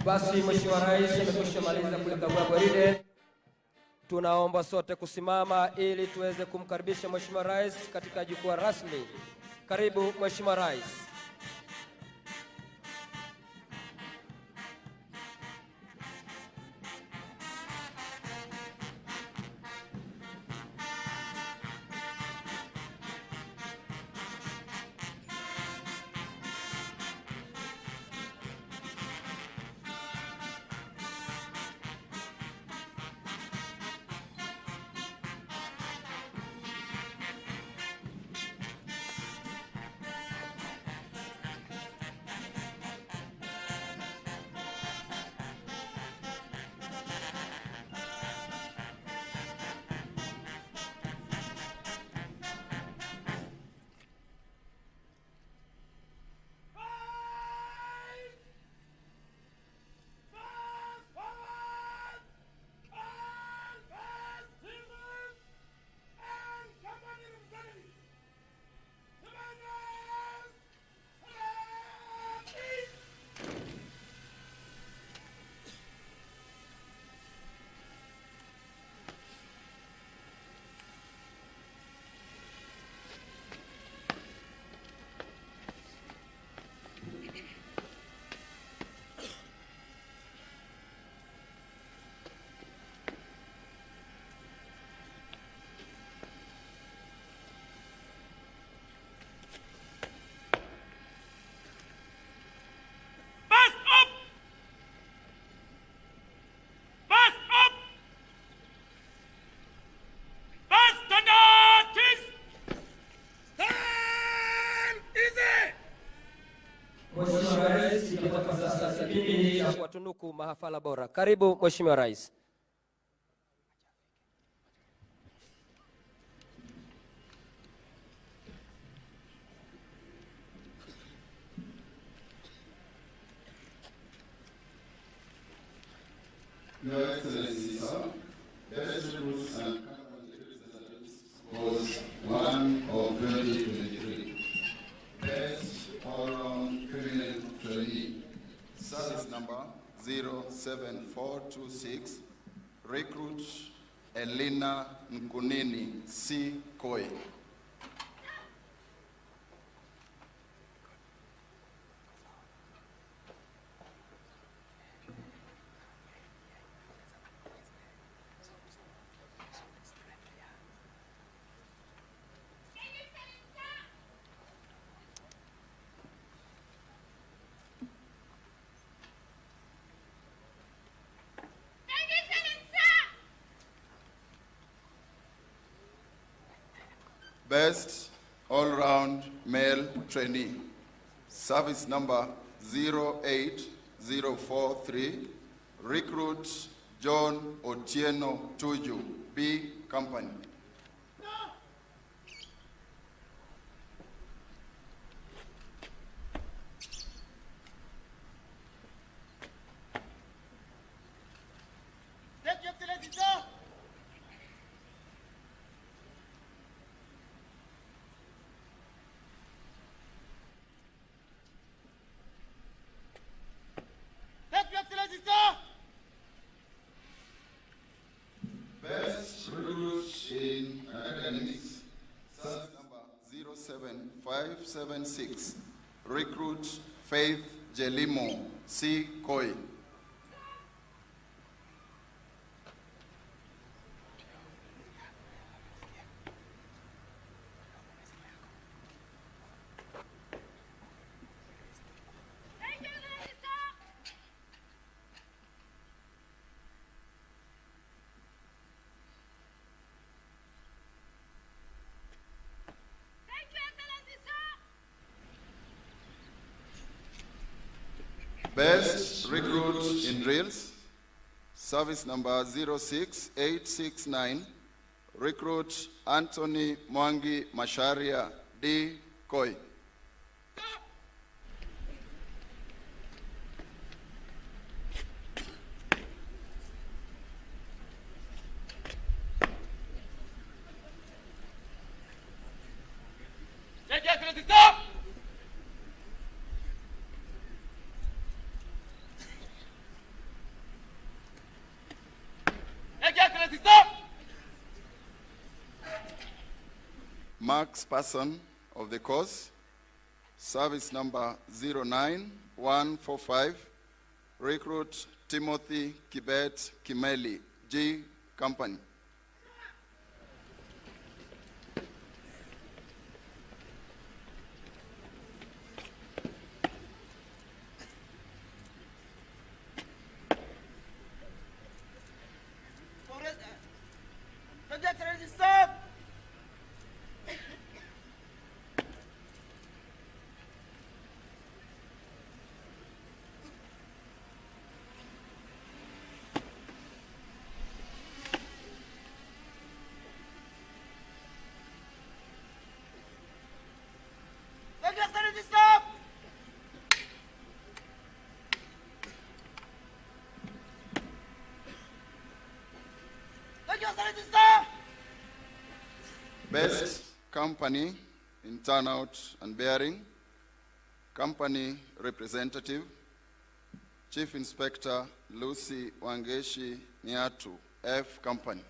Basi Mheshimiwa Rais amekwisha maliza kulikagua gwaride. Tunaomba sote kusimama ili tuweze kumkaribisha Mheshimiwa Rais katika jukwaa rasmi. Karibu Mheshimiwa Rais. Watunuku mahafala bora. Karibu Mheshimiwa Rais. Your Excellency, sir, best recruits and current representatives was 1 of 2023. Best all-round criminal trainee, service number 07426, recruit Elena Nkunini C. Koi. Best all-round male trainee, service number 08043, recruit John Otieno Tuju, B Company. Best recruit in academics, service number 07576, recruit Faith Jelimo C. Koi. Best recruit in drills, service number 06869, recruit Anthony Mwangi Masharia D. Koi. Excellency, stop! Marks person of the course, service number 09145, recruit Timothy Kibet Kimeli, G Company. Excellency, stop! Excellency, stop! Excellency, stop! Best company in turnout and bearing, company representative, Chief Inspector Lucy Wangeshi Niatu, F Company.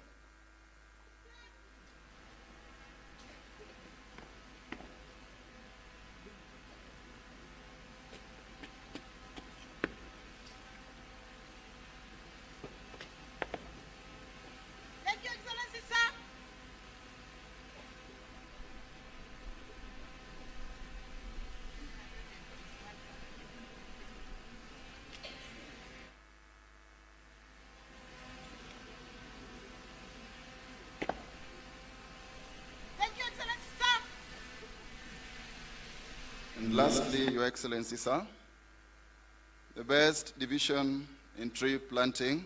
Thank you, Excellency, sir. Thank you, Excellency, sir. And lastly, Your Excellency, sir, the best division in tree planting,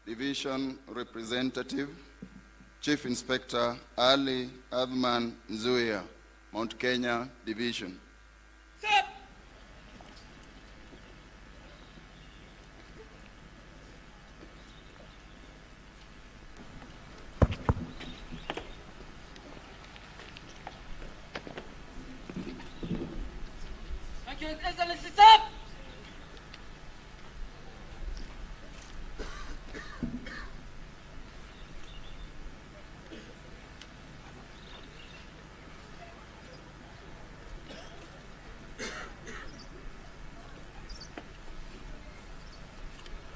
division representative, Chief Inspector Ali Adman Nzuya, Mount Kenya Division. Stop! Thank you, Excellency, stop!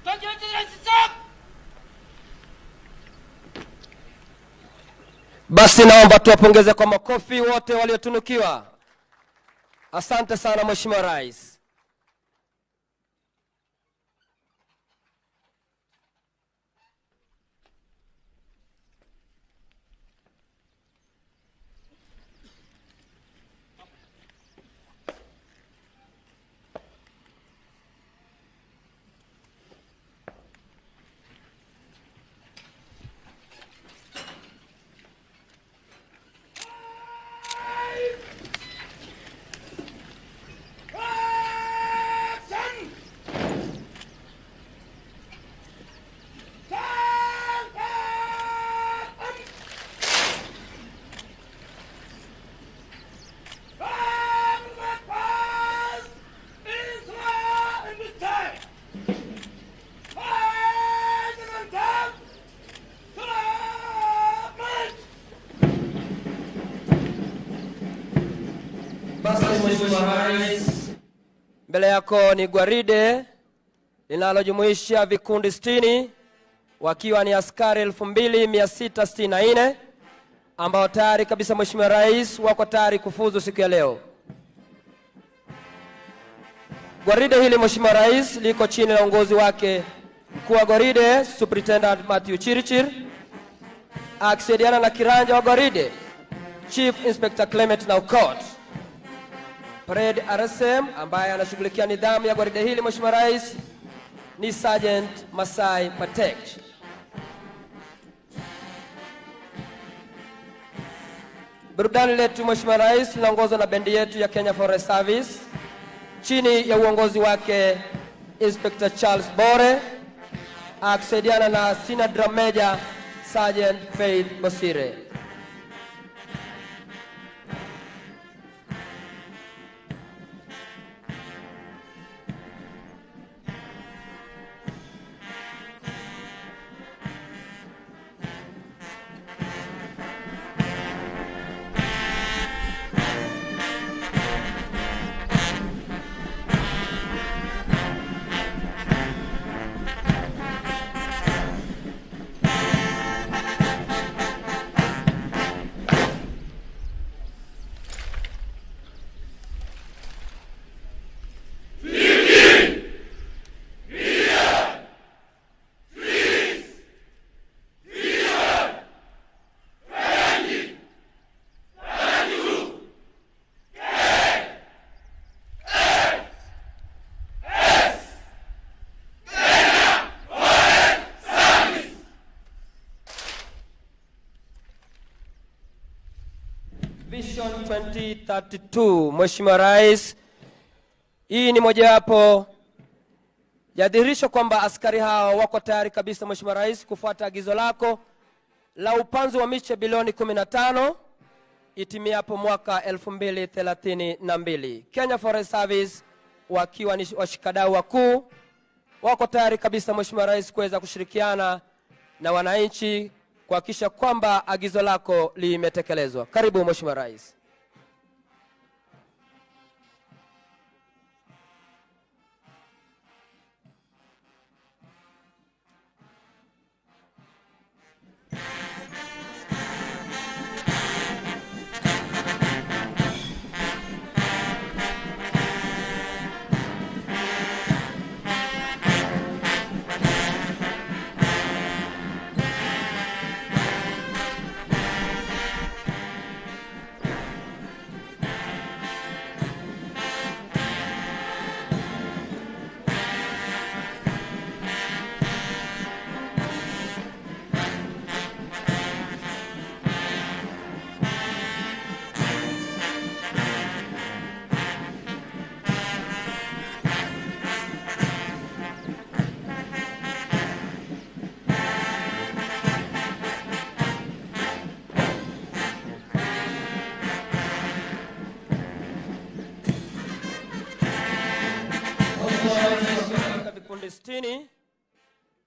Thank you, Excellency, stop! Basi naomba tuwapongeze kwa makofi wote waliotunukiwa. Asante sana Mheshimiwa Rais. Basi Mheshimiwa Rais, mbele yako ni gwaride linalojumuisha vikundi 60 wakiwa ni askari 2664 ambao tayari kabisa Mheshimiwa Rais wako tayari kufuzu siku ya leo. Gwaride hili Mheshimiwa Rais liko chini ya uongozi wake mkuu wa gwaride Superintendent Matthew Chirichir, akisaidiana na kiranja wa gwaride Chief Inspector Clement Naukot. Parade RSM ambaye anashughulikia nidhamu ya gwaride hili Mheshimiwa Rais ni Sergeant Masai Patek. Burudani letu Mheshimiwa Rais linaongozwa na bendi yetu ya Kenya Forest Service chini ya uongozi wake Inspector Charles Bore, akisaidiana na Senior Drum Major Sergeant Faith Bosire. 2032. Mheshimiwa Rais, hii ni mojawapo ya dhihirisho kwamba askari hao wako tayari kabisa Mheshimiwa Rais kufuata agizo lako la upanzi wa miche bilioni 15 itimiapo mwaka 2032. Kenya Forest Service wakiwa ni washikadau wakuu wako tayari kabisa Mheshimiwa Rais kuweza kushirikiana na wananchi kuhakikisha kwamba agizo lako limetekelezwa. Karibu Mheshimiwa Rais. Vikundi 60,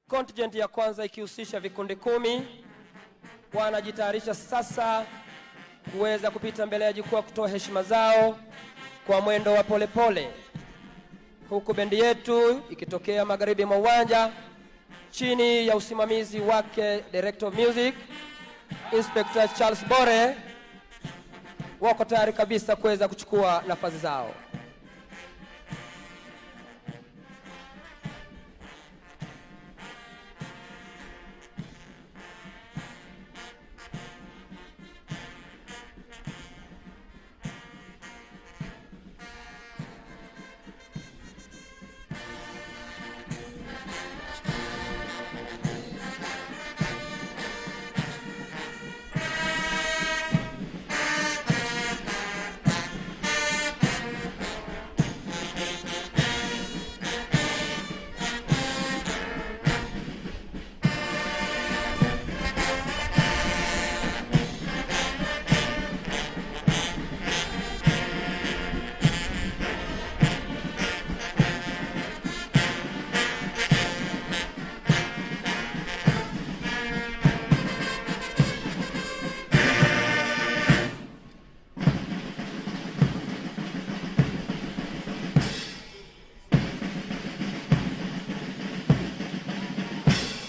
contingent ya kwanza ikihusisha vikundi 10 wanajitayarisha sasa kuweza kupita mbele ya jukwaa kutoa heshima zao kwa mwendo wa polepole, huku bendi yetu ikitokea magharibi mwa uwanja chini ya usimamizi wake Director of Music Inspector Charles Bore wako tayari kabisa kuweza kuchukua nafasi zao.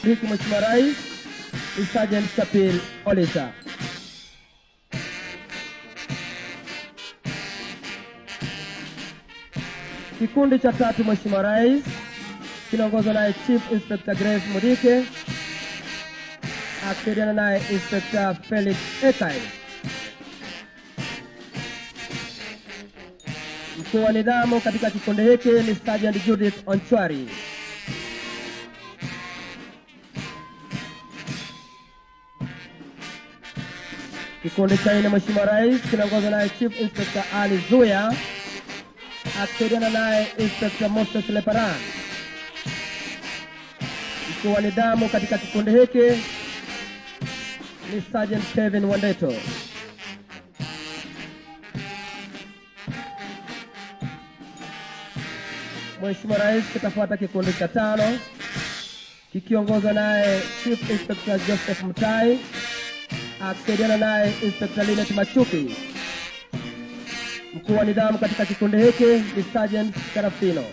Mheshimiwa Rais, Sergeant Kapil Olisa. Kikundi cha 3 Mheshimiwa Rais kinaongozwa naye Chief Inspector Grace Mudike akisaidiana naye Inspector Felix Ekai. Mkuu wa nidhamu katika kikundi hiki ni Sergeant Judith Onchwari. Kikundi cha 4 Mheshimiwa Rais kinaongozwa naye Chief Inspector Ali Zuya akisaidiana naye Inspector Moses Leparan. Mkuu wa nidhamu katika kikundi hiki ni Sergeant Kevin Wandeto. Mheshimiwa Rais kitafuata kikundi cha 5 kikiongozwa naye Chief Inspector Joseph Mutai akisaidiana naye Inspector Linet Machuki. Mkuu wa nidhamu katika kikundi hiki ni Sergeant Karafino.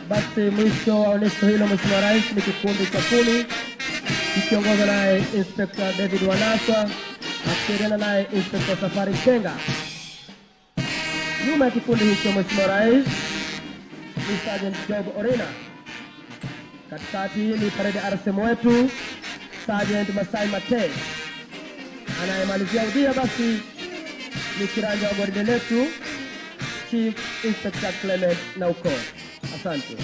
Basi mwisho wa onyesho hilo Mheshimiwa Rais ni kikundi cha 10 kikiongozwa naye Inspector David Wanaswa akishirikiana naye Inspector Safari Kenga. Nyuma ya kikundi hicho Mheshimiwa Rais ni Sergeant Job Orina. Katikati ni parade RSM wetu Sergeant Masai Mate. Anayemalizia udia basi ni kiranja wa gwaride letu Chief Inspector Clement Nauko. Asante.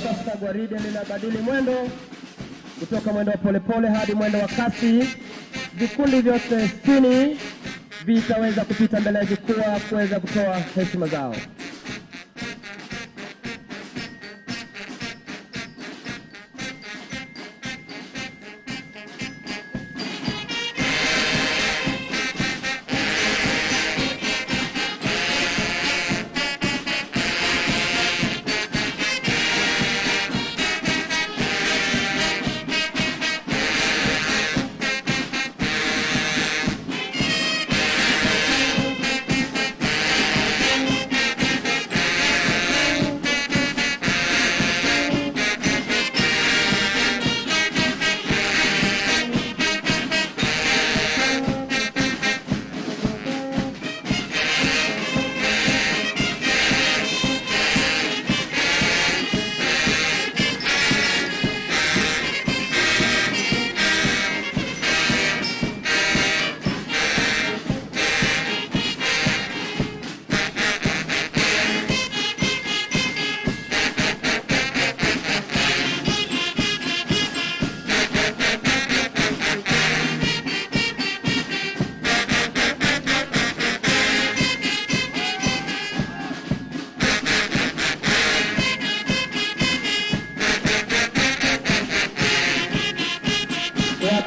Sasa gwaride linabadili mwendo kutoka mwendo wa polepole hadi mwendo wa kasi. Vikundi vyote 60 vitaweza kupita mbele ya jukwaa kuweza kutoa heshima zao.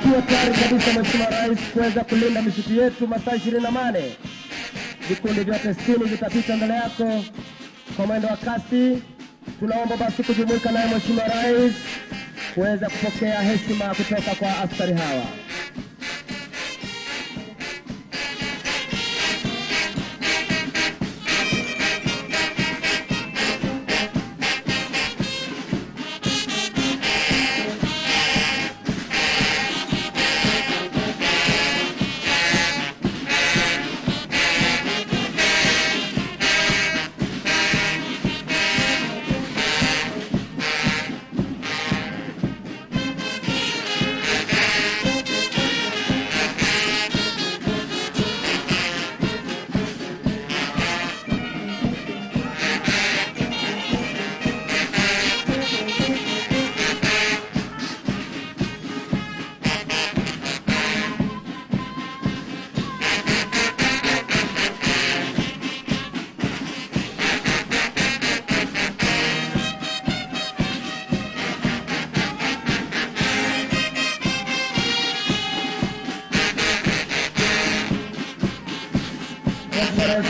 Tuwe tayari kabisa Mheshimiwa Rais kuweza kulinda misitu yetu masaa 28. vikundi vyote 60 vitapita mbele yako kwa mwendo wa kasi. Tunaomba basi kujumuika naye Mheshimiwa Rais kuweza kupokea heshima kutoka kwa askari hawa.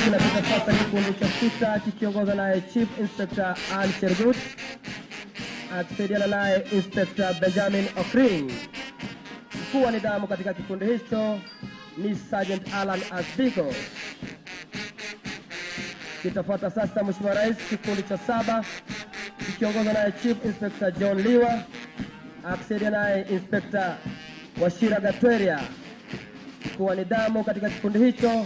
Kinapita sasa kikundi cha 6 kikiongozwa naye Chief Inspector Ann Chergut, akisaidiana naye Inspector Benjamin Okring. Mkuu wa nidhamu katika kikundi hicho ni Sergeant Alan Asbiko. Kitafuata sasa Mheshimiwa Rais kikundi cha 7 kikiongozwa naye Chief Inspector John Liwa, akisaidiana naye Inspector Washira Gatweria. Mkuu wa nidhamu katika kikundi hicho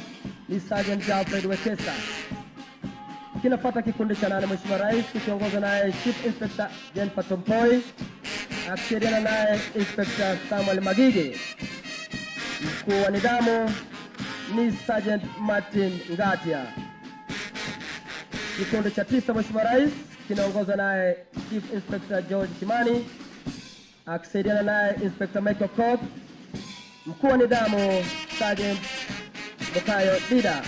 ni Sergeant Alfred Wekesa. Kinafuata kikundi cha 8 Mheshimiwa Rais kikiongozwa naye Chief Inspector Jennifer Tompoi, akisaidiana naye Inspector Samuel Magige. Mkuu wa nidhamu ni Sergeant Martin Ngatia. Kikundi cha 9 Mheshimiwa Rais kinaongozwa naye Chief Inspector George Kimani, akisaidiana naye Inspector Michael Court. Mkuu wa nidhamu Sergeant Bukayo Dida.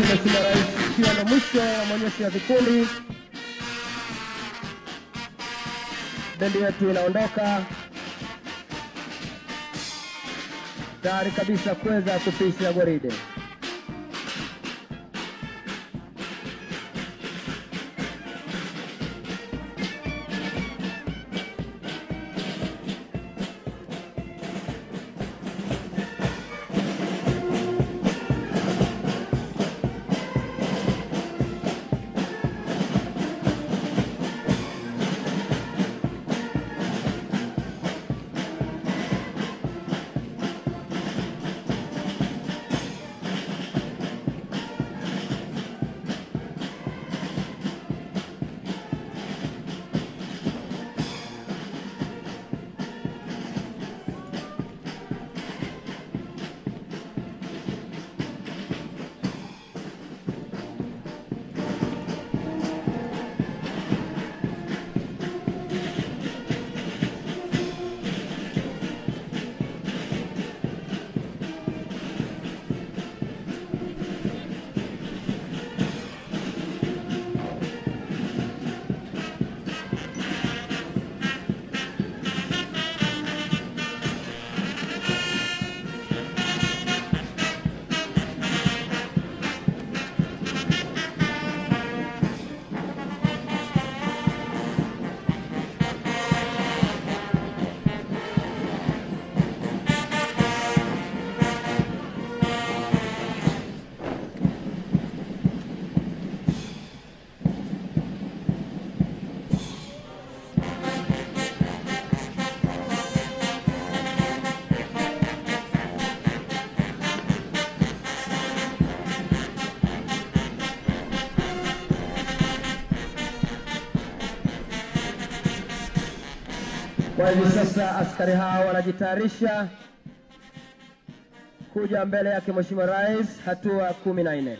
Basi Mheshimiwa Rais, ikiwa ndo mwisho wa maonyesho ya vikundi, bendi yetu inaondoka tayari kabisa kuweza kupisha gwaride. Kwa hivi sasa askari hao wanajitayarisha kuja mbele yake Mheshimiwa Rais, hatua 14.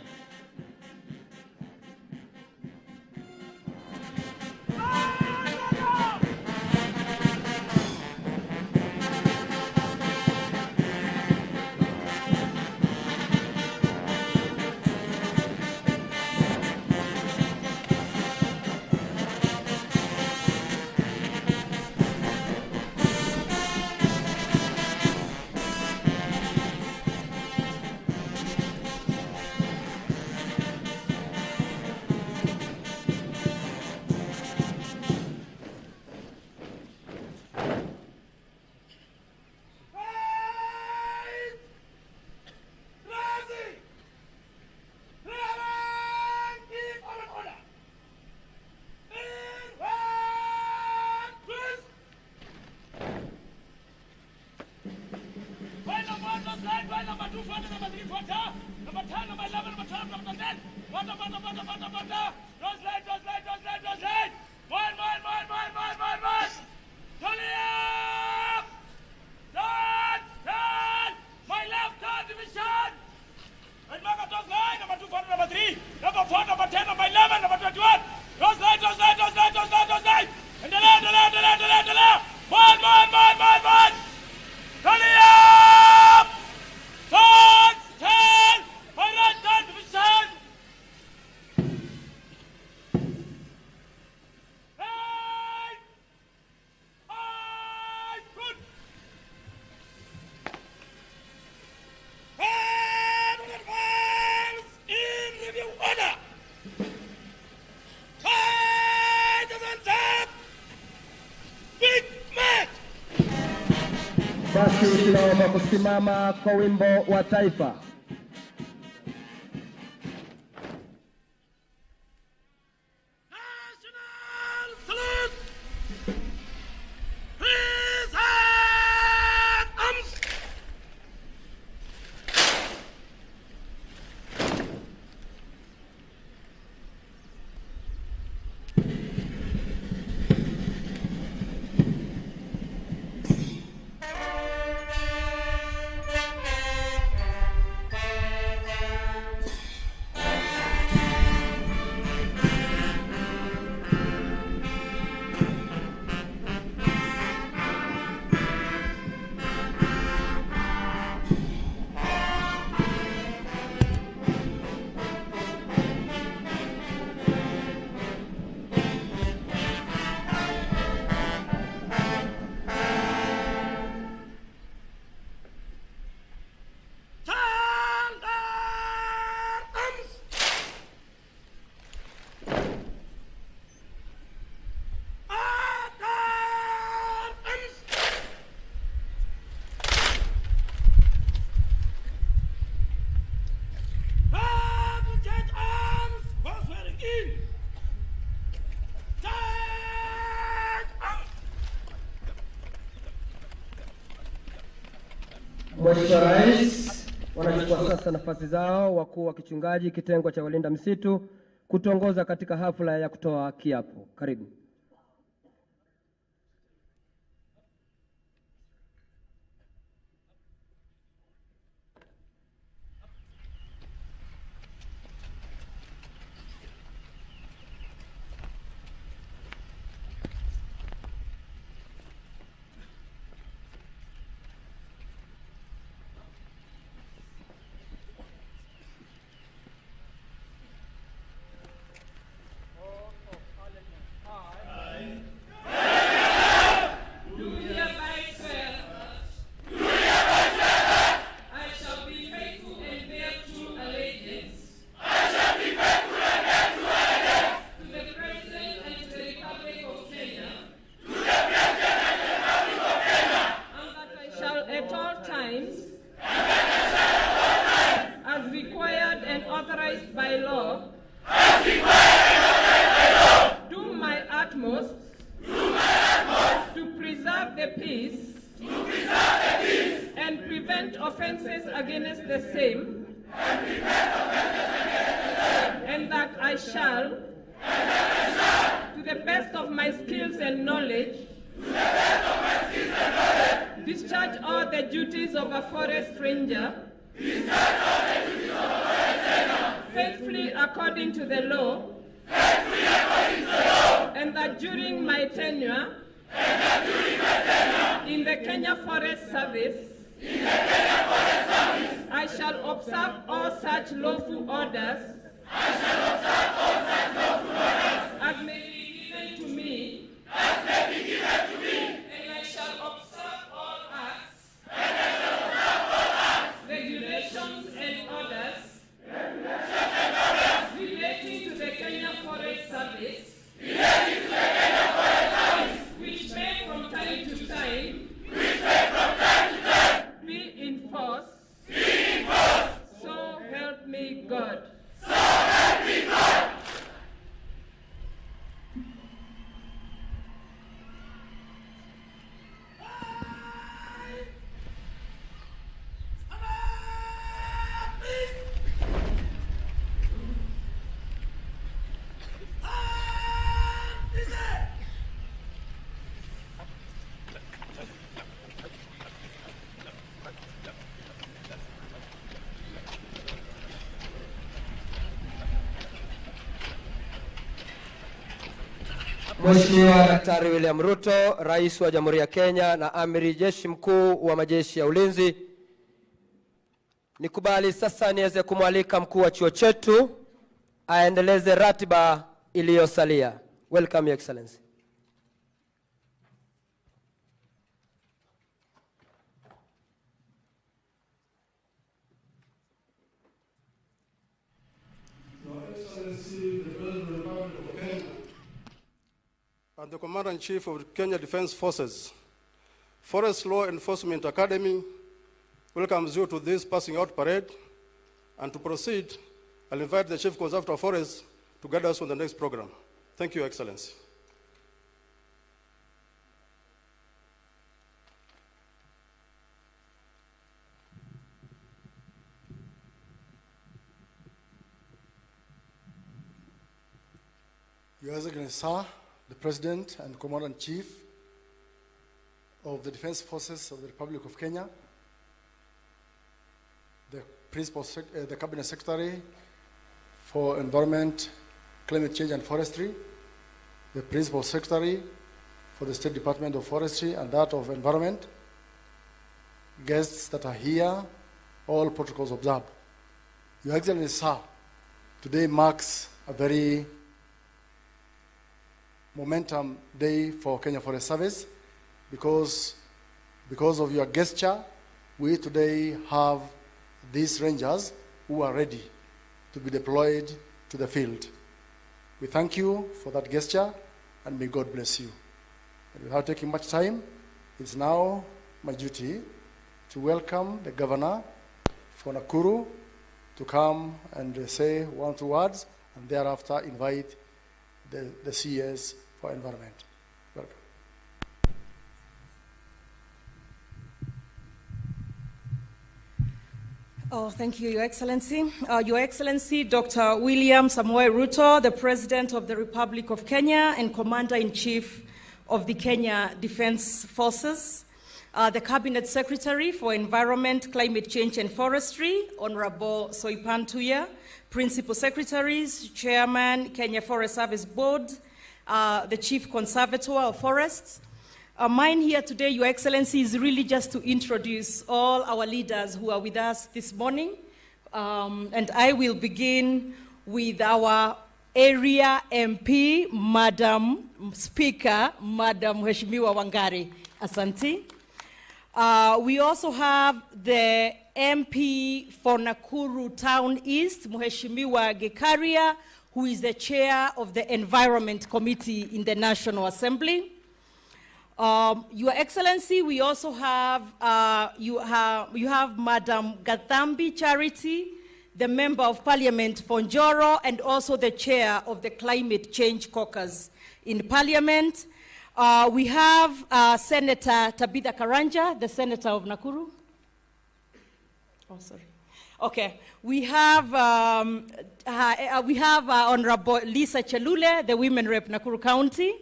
Basi tunaomba kusimama kwa wimbo wa taifa. Mheshimiwa Rais, wanachukua sasa nafasi zao wakuu wa kichungaji kitengo cha walinda msitu kutongoza katika hafla ya kutoa kiapo. Karibu. Offenses against the same, and that I shall, to the best of my skills and knowledge, discharge all the duties of a forest ranger, faithfully according to the law, and that during my tenure in the Kenya Forest Service, I shall observe all such lawful orders as may be given to me, and I shall observe all acts, regulations and orders relating to the Kenya Forest Service, which may from time to time be enforced. So help me God. So help me God. Mheshimiwa Daktari William Ruto, Rais wa Jamhuri ya Kenya na Amiri Jeshi Mkuu wa Majeshi ya Ulinzi, nikubali sasa niweze kumwalika mkuu wa chuo chetu aendeleze ratiba iliyosalia. Welcome, Your Excellency. And the Commander-in-Chief of the Kenya Defense Forces, Forest Law Enforcement Academy welcomes you to this passing out parade. And to proceed, I'll invite the Chief Conservator of Forests to guide us on the next program. Thank you, Your Excellency. Your Excellency, sir, the President and Commander-in-Chief of the Defense Forces of the Republic of Kenya, the Cabinet Secretary for Environment, Climate Change and Forestry, the Principal Secretary for the State Department of Forestry and that of Environment, guests that are here, all protocols observed. Your Excellency, sir, today marks a very momentum day for Kenya Forest Service because of your gesture, we today have these rangers who are ready to be deployed to the field. We thank you for that gesture and may God bless you. And without taking much time, it's now my duty to welcome the Governor for Nakuru to come and say 1 or 2 words and thereafter invite the CS for Environment. Welcome. Oh, thank you, Your Excellency. Your Excellency, Dr. William Samoei Ruto, the President of the Republic of Kenya and Commander-in-Chief of the Kenya Defense Forces, the Cabinet Secretary for Environment, Climate Change and Forestry, Honorable Soipan Tuya, Principal Secretaries, Chairman, Kenya Forest Service Board, the Chief Conservator of Forests. Mine here today, Your Excellency, is really just to introduce all our leaders who are with us this morning. And I will begin with our area MP, Madam Speaker, Madam Mheshimiwa Wangari. Asante. We also have the MP for Nakuru Town East, Mheshimiwa Gikaria, who is the chair of the Environment Committee in the National Assembly. Your Excellency, we also have, you have Madam Gathambi Charity, the Member of Parliament for Njoro, and also the chair of the Climate Change Caucus in Parliament. We have Senator Tabitha Karanja, the Senator of Nakuru. Oh, sorry. Okay. We have Honorable Lisa Chelule, the Women Rep Nakuru County.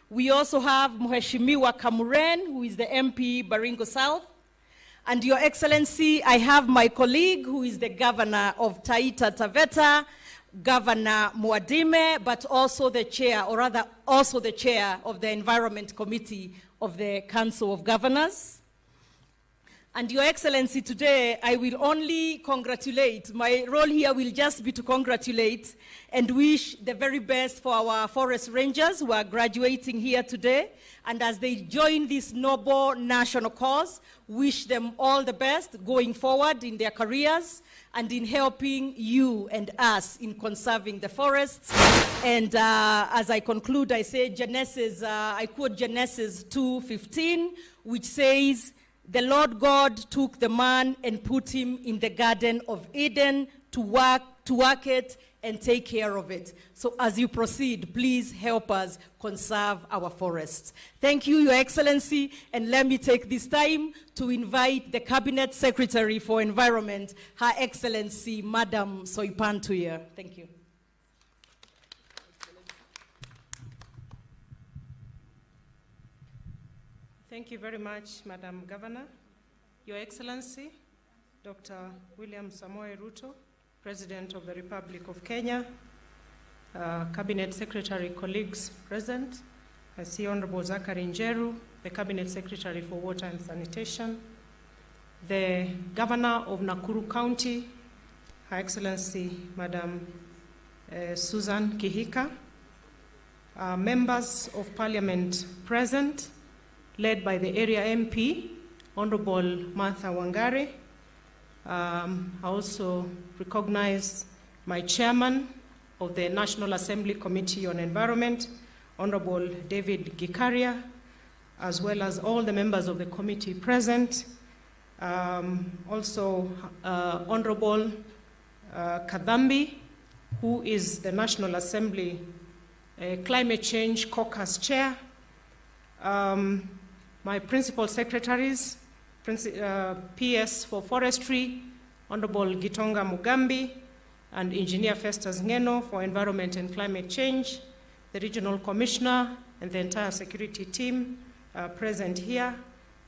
We also have Mheshimiwa Kamuren, who is the MP Baringo South. And Your Excellency, I have my colleague, who is the Governor of Taita Taveta, Governor Muadime, but also the chair, or rather also the chair of the Environment Committee of the Council of Governors. And Your Excellency, today I will only congratulate. My role here will just be to congratulate and wish the very best for our forest rangers who are graduating here today. And as they join this noble national cause, wish them all the best going forward in their careers and in helping you and us in conserving the forests. And as I conclude, I say Genesis, I quote Genesis 2:15, which says, "The Lord God took the man and put him in the Garden of Eden to work it and take care of it." So as you proceed, please help us conserve our forests. Thank you, Your Excellency, and let me take this time to invite the Cabinet Secretary for Environment, Her Excellency, Madam Soipan Tuya. Thank you. Thank you very much, Madam Governor. Your Excellency, Dr. William Samoei Ruto, President of the Republic of Kenya, Cabinet Secretary colleagues present. I see Honorable Zachary Njeru, the Cabinet Secretary for Water and Sanitation, the Governor of Nakuru County, Her Excellency, Madam Susan Kihika, members of Parliament present, led by the area MP, Honorable Martha Wangari. I also recognize my chairman of the National Assembly Committee on Environment, Honorable David Gikaria, as well as all the members of the committee present. Also, Honorable Kadhambi, who is the National Assembly Climate Change Caucus Chair. My principal secretaries, PS for Forestry, Honorable Gitonga Mugambi, and Engineer Festus Ngeno for Environment and Climate Change, the Regional Commissioner, and the entire security team present here,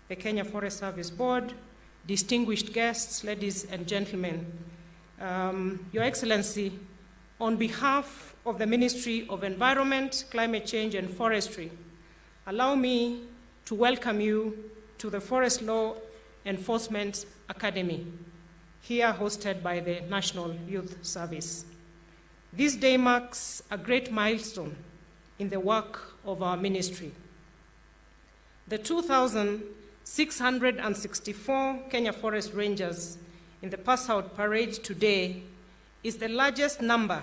the Kenya Forest Service Board, distinguished guests, ladies and gentlemen. Your Excellency, on behalf of the Ministry of Environment, Climate Change and Forestry, allow me to welcome you to the Forest Law Enforcement Academy, here hosted by the National Youth Service. This day marks a great milestone in the work of our ministry. The 2,664 Kenya Forest Rangers in the pass-out parade today is the largest number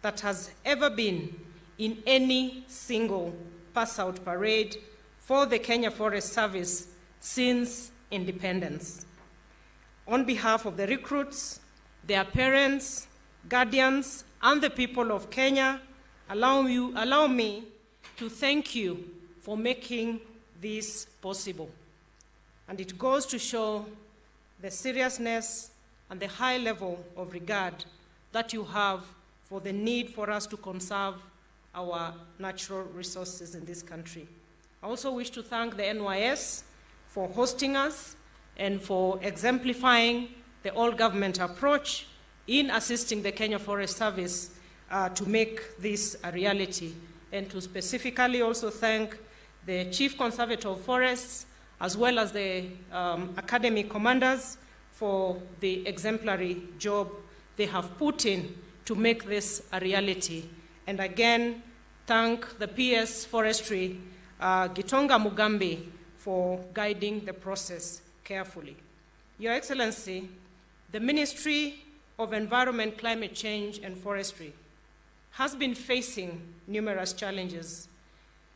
that has ever been in any single pass-out parade for the Kenya Forest Service since independence. On behalf of the recruits, their parents, guardians, and the people of Kenya, allow me to thank you for making this possible. And it goes to show the seriousness and the high level of regard that you have for the need for us to conserve our natural resources in this country. I also wish to thank the NYS for hosting us and for exemplifying the all-government approach in assisting the Kenya Forest Service to make this a reality, and to specifically also thank the Chief Conservator of Forests as well as the Academy commanders for the exemplary job they have put in to make this a reality. And again, thank the PS Forestry, Gitonga Mugambi, for guiding the process carefully. Your Excellency, the Ministry of Environment, Climate Change and Forestry has been facing numerous challenges,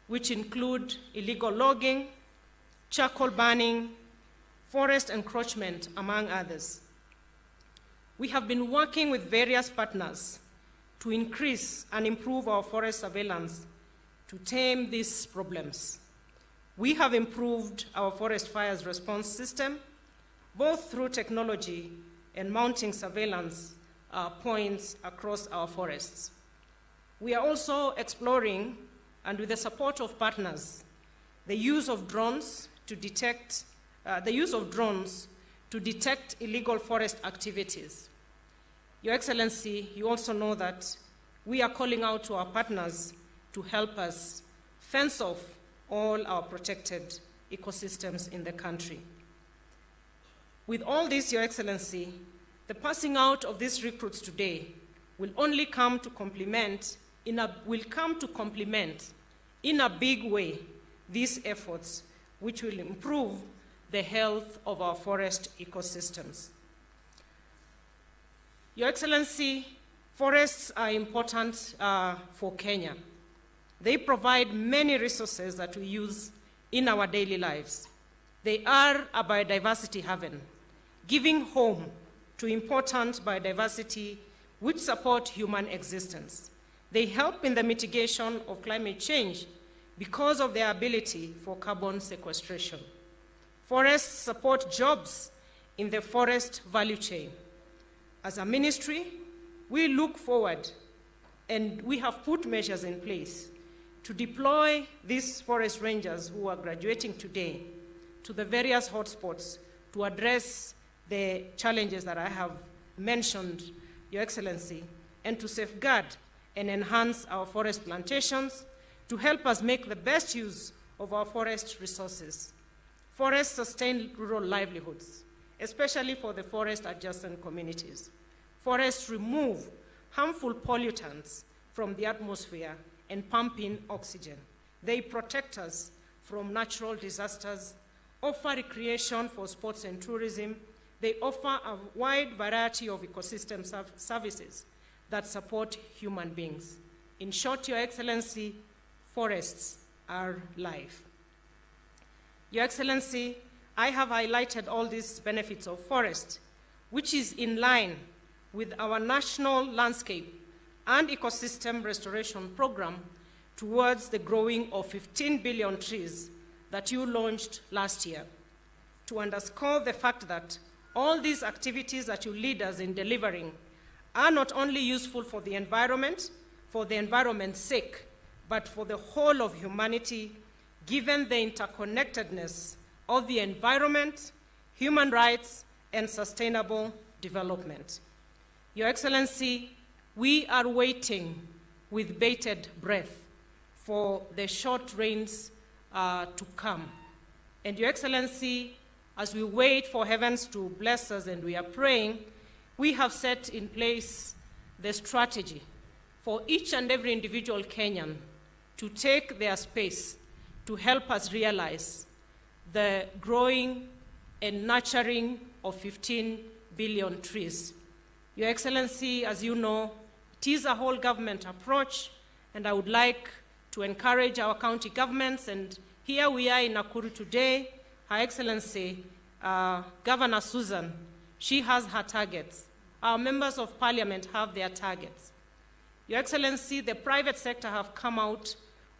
which include illegal logging, charcoal burning, forest encroachment, among others. We have been working with various partners to increase and improve our forest surveillance to tame these problems. We have improved our forest fires response system, both through technology and mounting surveillance points across our forests. We are also exploring, and with the support of partners, the use of drones to detect illegal forest activities. Your Excellency, you also know that we are calling out to our partners to help us fence off all our protected ecosystems in the country. With all this, Your Excellency, the passing out of these recruits today will only come to complement in a big way these efforts, which will improve the health of our forest ecosystems. Your Excellency, forests are important for Kenya. They provide many resources that we use in our daily lives. They are a biodiversity haven, giving home to important biodiversity which support human existence. They help in the mitigation of climate change because of their ability for carbon sequestration. Forests support jobs in the forest value chain. As a ministry, we look forward, and we have put measures in place to deploy these forest rangers who are graduating today to the various hotspots to address the challenges that I have mentioned, Your Excellency, and to safeguard and enhance our forest plantations to help us make the best use of our forest resources. Forests sustain rural livelihoods, especially for the forest-adjacent communities. Forests remove harmful pollutants from the atmosphere and pump in oxygen. They protect us from natural disasters, offer recreation for sports and tourism. They offer a wide variety of ecosystem services that support human beings. In short, Your Excellency, forests are life. Your Excellency, I have highlighted all these benefits of forest, which is in line with our national landscape and ecosystem restoration program towards the growing of 15 billion trees that you launched last year, to underscore the fact that all these activities that you lead us in delivering are not only useful for the environment's sake, but for the whole of humanity, given the interconnectedness of the environment, human rights, and sustainable development. Your Excellency, we are waiting with bated breath for the short rains to come. And Your Excellency, as we wait for heavens to bless us and we are praying, we have set in place the strategy for each and every individual Kenyan to take their space to help us realize the growing and nurturing of 15 billion trees. Your Excellency, as you know, it is a whole government approach, and I would like to encourage our county governments, and here we are in Nakuru today. Her Excellency, Governor Susan, she has her targets. Our members of parliament have their targets. Your Excellency, the private sector have come out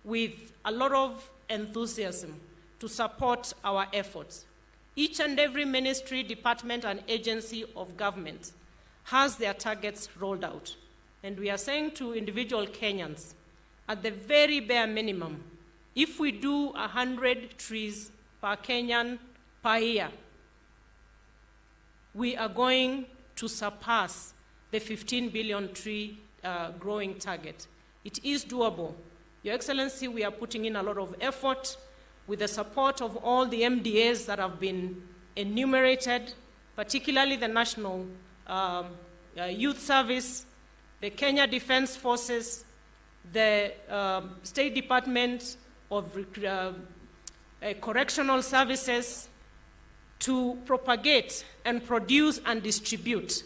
with a lot of enthusiasm to support our efforts. Each and every ministry, department, and agency of government has their targets rolled out. And we are saying to individual Kenyans, at the very bare minimum, if we do 100 trees per Kenyan per year, we are going to surpass the 15 billion tree growing target. It is doable. Your Excellency, we are putting in a lot of effort with the support of all the MDAs that have been enumerated, particularly the National Youth Service, the Kenya Defense Forces, the State Department of Correctional Services, to propagate and produce and distribute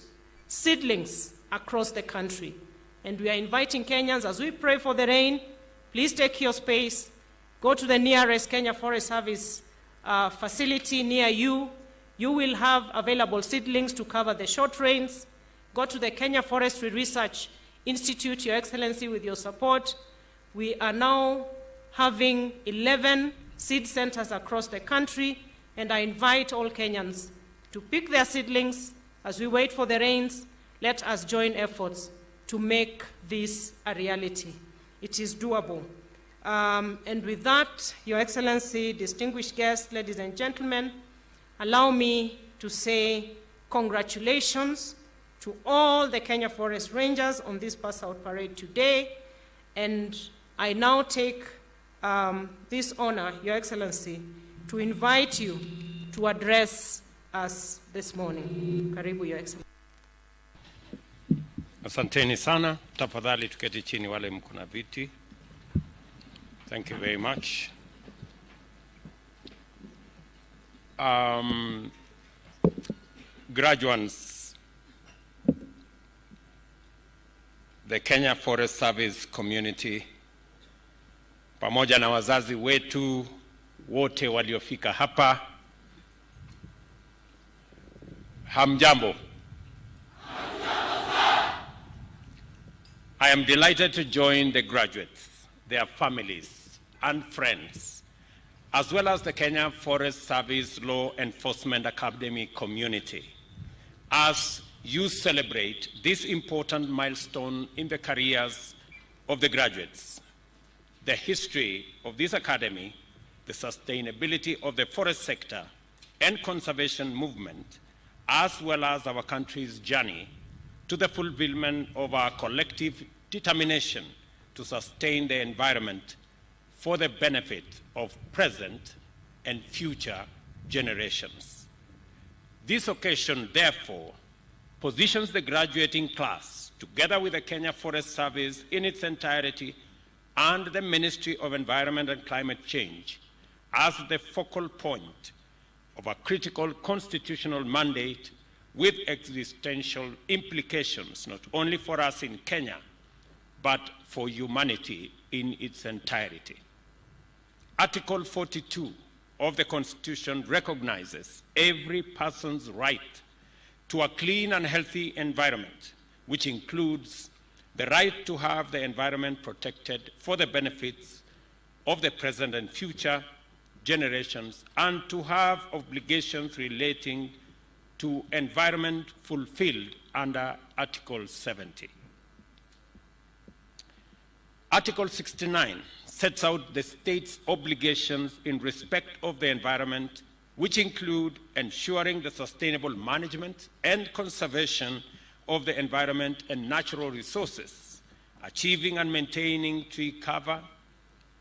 seedlings across the country. And we are inviting Kenyans, as we pray for the rain, please take your space, go to the nearest Kenya Forest Service facility near you. You will have available seedlings to cover the short rains. Go to the Kenya Forestry Research Institute, Your Excellency, with your support. We are now having 11 seed centers across the country, and I invite all Kenyans to pick their seedlings as we wait for the rains. Let us join efforts to make this a reality. It is doable. And with that, Your Excellency, distinguished guests, ladies and gentlemen, allow me to say congratulations to all the Kenya Forest Rangers on this pass-out parade today. And I now take this honor, Your Excellency, to invite you to address us this morning. Karibu, Your Excellency. Asanteni sana. Tafadhali tuketi chini wale mko na viti. Thank you very much. Graduates, the Kenya Forest Service community, pamoja na wazazi wetu wote waliofika hapa, hamjambo. I am delighted to join the graduates, their families and friends, as well as the Kenya Forest Service Law Enforcement Academy community, as you celebrate this important milestone in the careers of the graduates. The history of this academy, the sustainability of the forest sector and conservation movement, as well as our country's journey to the fulfillment of our collective determination to sustain the environment for the benefit of present and future generations. This occasion, therefore, positions the graduating class, together with the Kenya Forest Service in its entirety and the Ministry of Environment and Climate Change, as the focal point of a critical constitutional mandate with existential implications, not only for us in Kenya, but for humanity in its entirety. Article 42 of the Constitution recognizes every person's right to a clean and healthy environment, which includes the right to have the environment protected for the benefits of the present and future generations, and to have obligations relating to environment fulfilled under Article 70. Article 69 sets out the state's obligations in respect of the environment, which include ensuring the sustainable management and conservation of the environment and natural resources, achieving and maintaining tree cover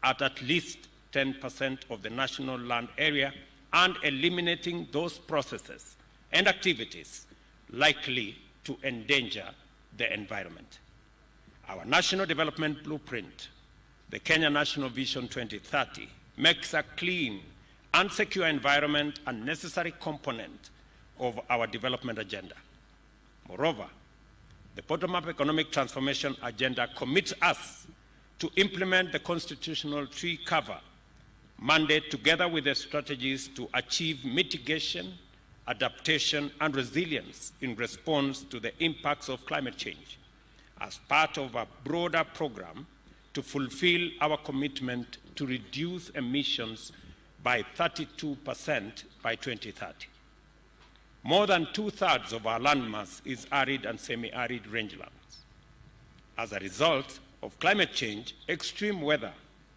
at least 10% of the national land area, and eliminating those processes and activities likely to endanger the environment. Our National Development Blueprint, the Kenya National Vision 2030, makes a clean and secure environment a necessary component of our development agenda. Moreover, the bottom-up economic transformation agenda commits us to implement the constitutional tree cover mandate together with the strategies to achieve mitigation, adaptation, and resilience in response to the impacts of climate change as part of a broader program to fulfill our commitment to reduce emissions by 32% by 2030. More than 2/3 of our landmass is arid and semi-arid rangelands. As a result of climate change, extreme weather,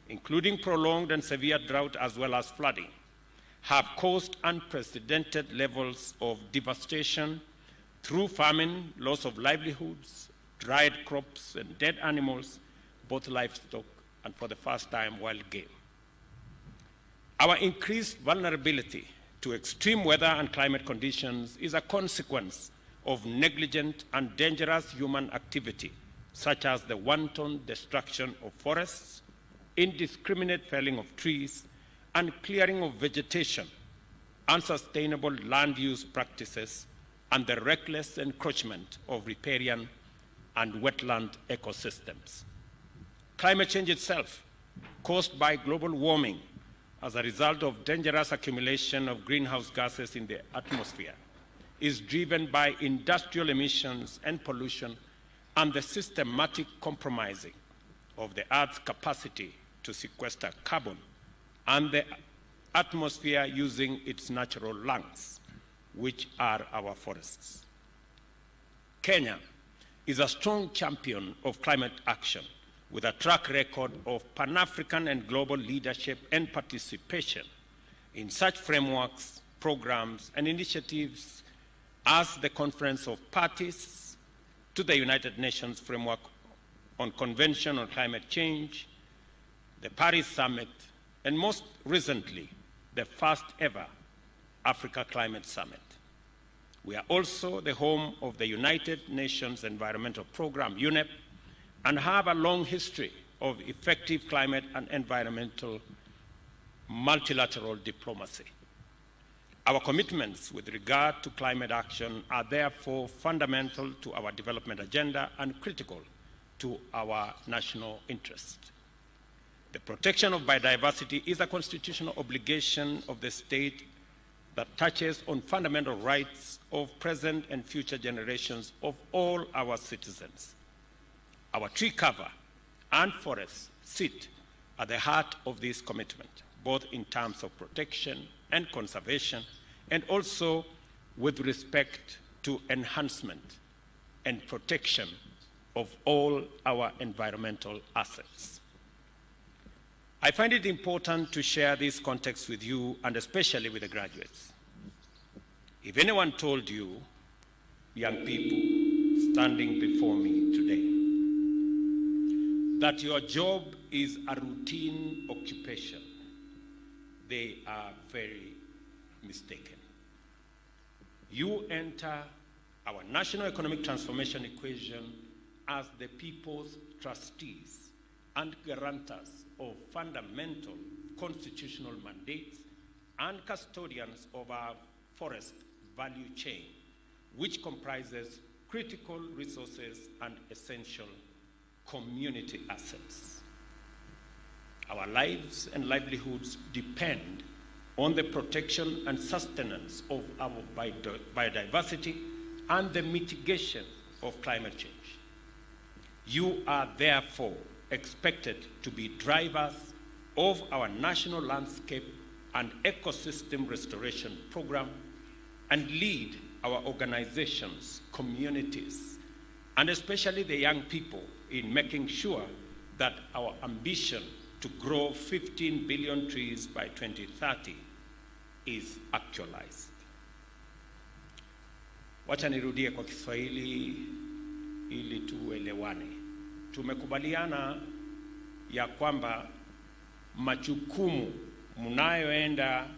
including prolonged and severe drought as well as flooding, have caused unprecedented levels of devastation through famine, loss of livelihoods, dried crops, and dead animals, both livestock and, for the first time, wild game. Our increased vulnerability to extreme weather and climate conditions is a consequence of negligent and dangerous human activity, such as the wanton destruction of forests, indiscriminate felling of trees, and clearing of vegetation, unsustainable land use practices, and the reckless encroachment of riparian and wetland ecosystems. Climate change itself, caused by global warming as a result of dangerous accumulation of greenhouse gases in the atmosphere, is driven by industrial emissions and pollution and the systematic compromising of the Earth's capacity to sequester carbon and the atmosphere using its natural lungs, which are our forests. Kenya is a strong champion of climate action with a track record of Pan-African and global leadership and participation in such frameworks, programs, and initiatives as the Conference of Parties to the United Nations Framework on Convention on Climate Change, the Paris Summit, and most recently, the first ever Africa Climate Summit. We are also the home of the United Nations Environmental Programme, UNEP, and have a long history of effective climate and environmental multilateral diplomacy. Our commitments with regard to climate action are therefore fundamental to our development agenda and critical to our national interest. The protection of biodiversity is a constitutional obligation of the state that touches on fundamental rights of present and future generations of all our citizens. Our tree cover and forests sit at the heart of this commitment, both in terms of protection and conservation, and also with respect to enhancement and protection of all our environmental assets. I find it important to share this context with you, and especially with the graduates. If anyone told you, young people standing before me today, that your job is a routine occupation, they are very mistaken. You enter our national economic transformation equation as the people's trustees and guarantors of fundamental constitutional mandates and custodians of our forest value chain, which comprises critical resources and essential community assets. Our lives and livelihoods depend on the protection and sustenance of our biodiversity and the mitigation of climate change. You are therefore expected to be drivers of our national landscape and ecosystem restoration program and lead our organizations, communities, and especially the young people in making sure that our ambition to grow 15 billion trees by 2030 is actualized. Wacha nirudie kwa Kiswahili ili tuelewane. Tumekubaliana ya kwamba majukumu mnayoenda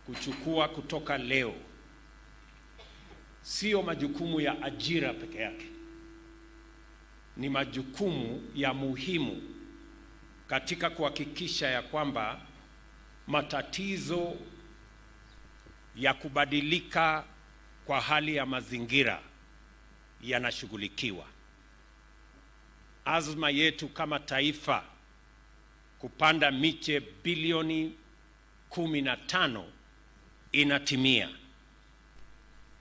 kuchukua kutoka leo sio majukumu ya ajira peke yake. Ni majukumu ya muhimu katika kuhakikisha ya kwamba matatizo ya kubadilika kwa hali ya mazingira yanashughulikiwa. Azma yetu kama taifa kupanda miche bilioni 15 inatimia.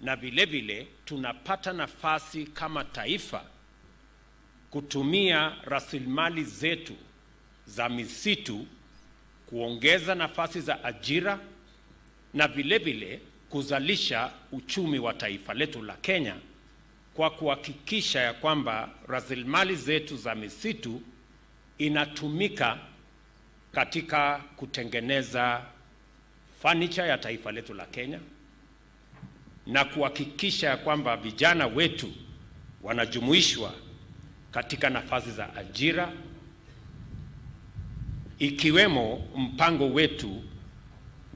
Na vile vile tunapata nafasi kama taifa kutumia rasilimali zetu za misitu kuongeza nafasi za ajira na vile vile kuzalisha uchumi wa taifa letu la Kenya kwa kuhakikisha ya kwamba rasilimali zetu za misitu inatumika katika kutengeneza furniture ya taifa letu la Kenya, na kuhakikisha ya kwamba vijana wetu wanajumuishwa katika nafasi za ajira, ikiwemo mpango wetu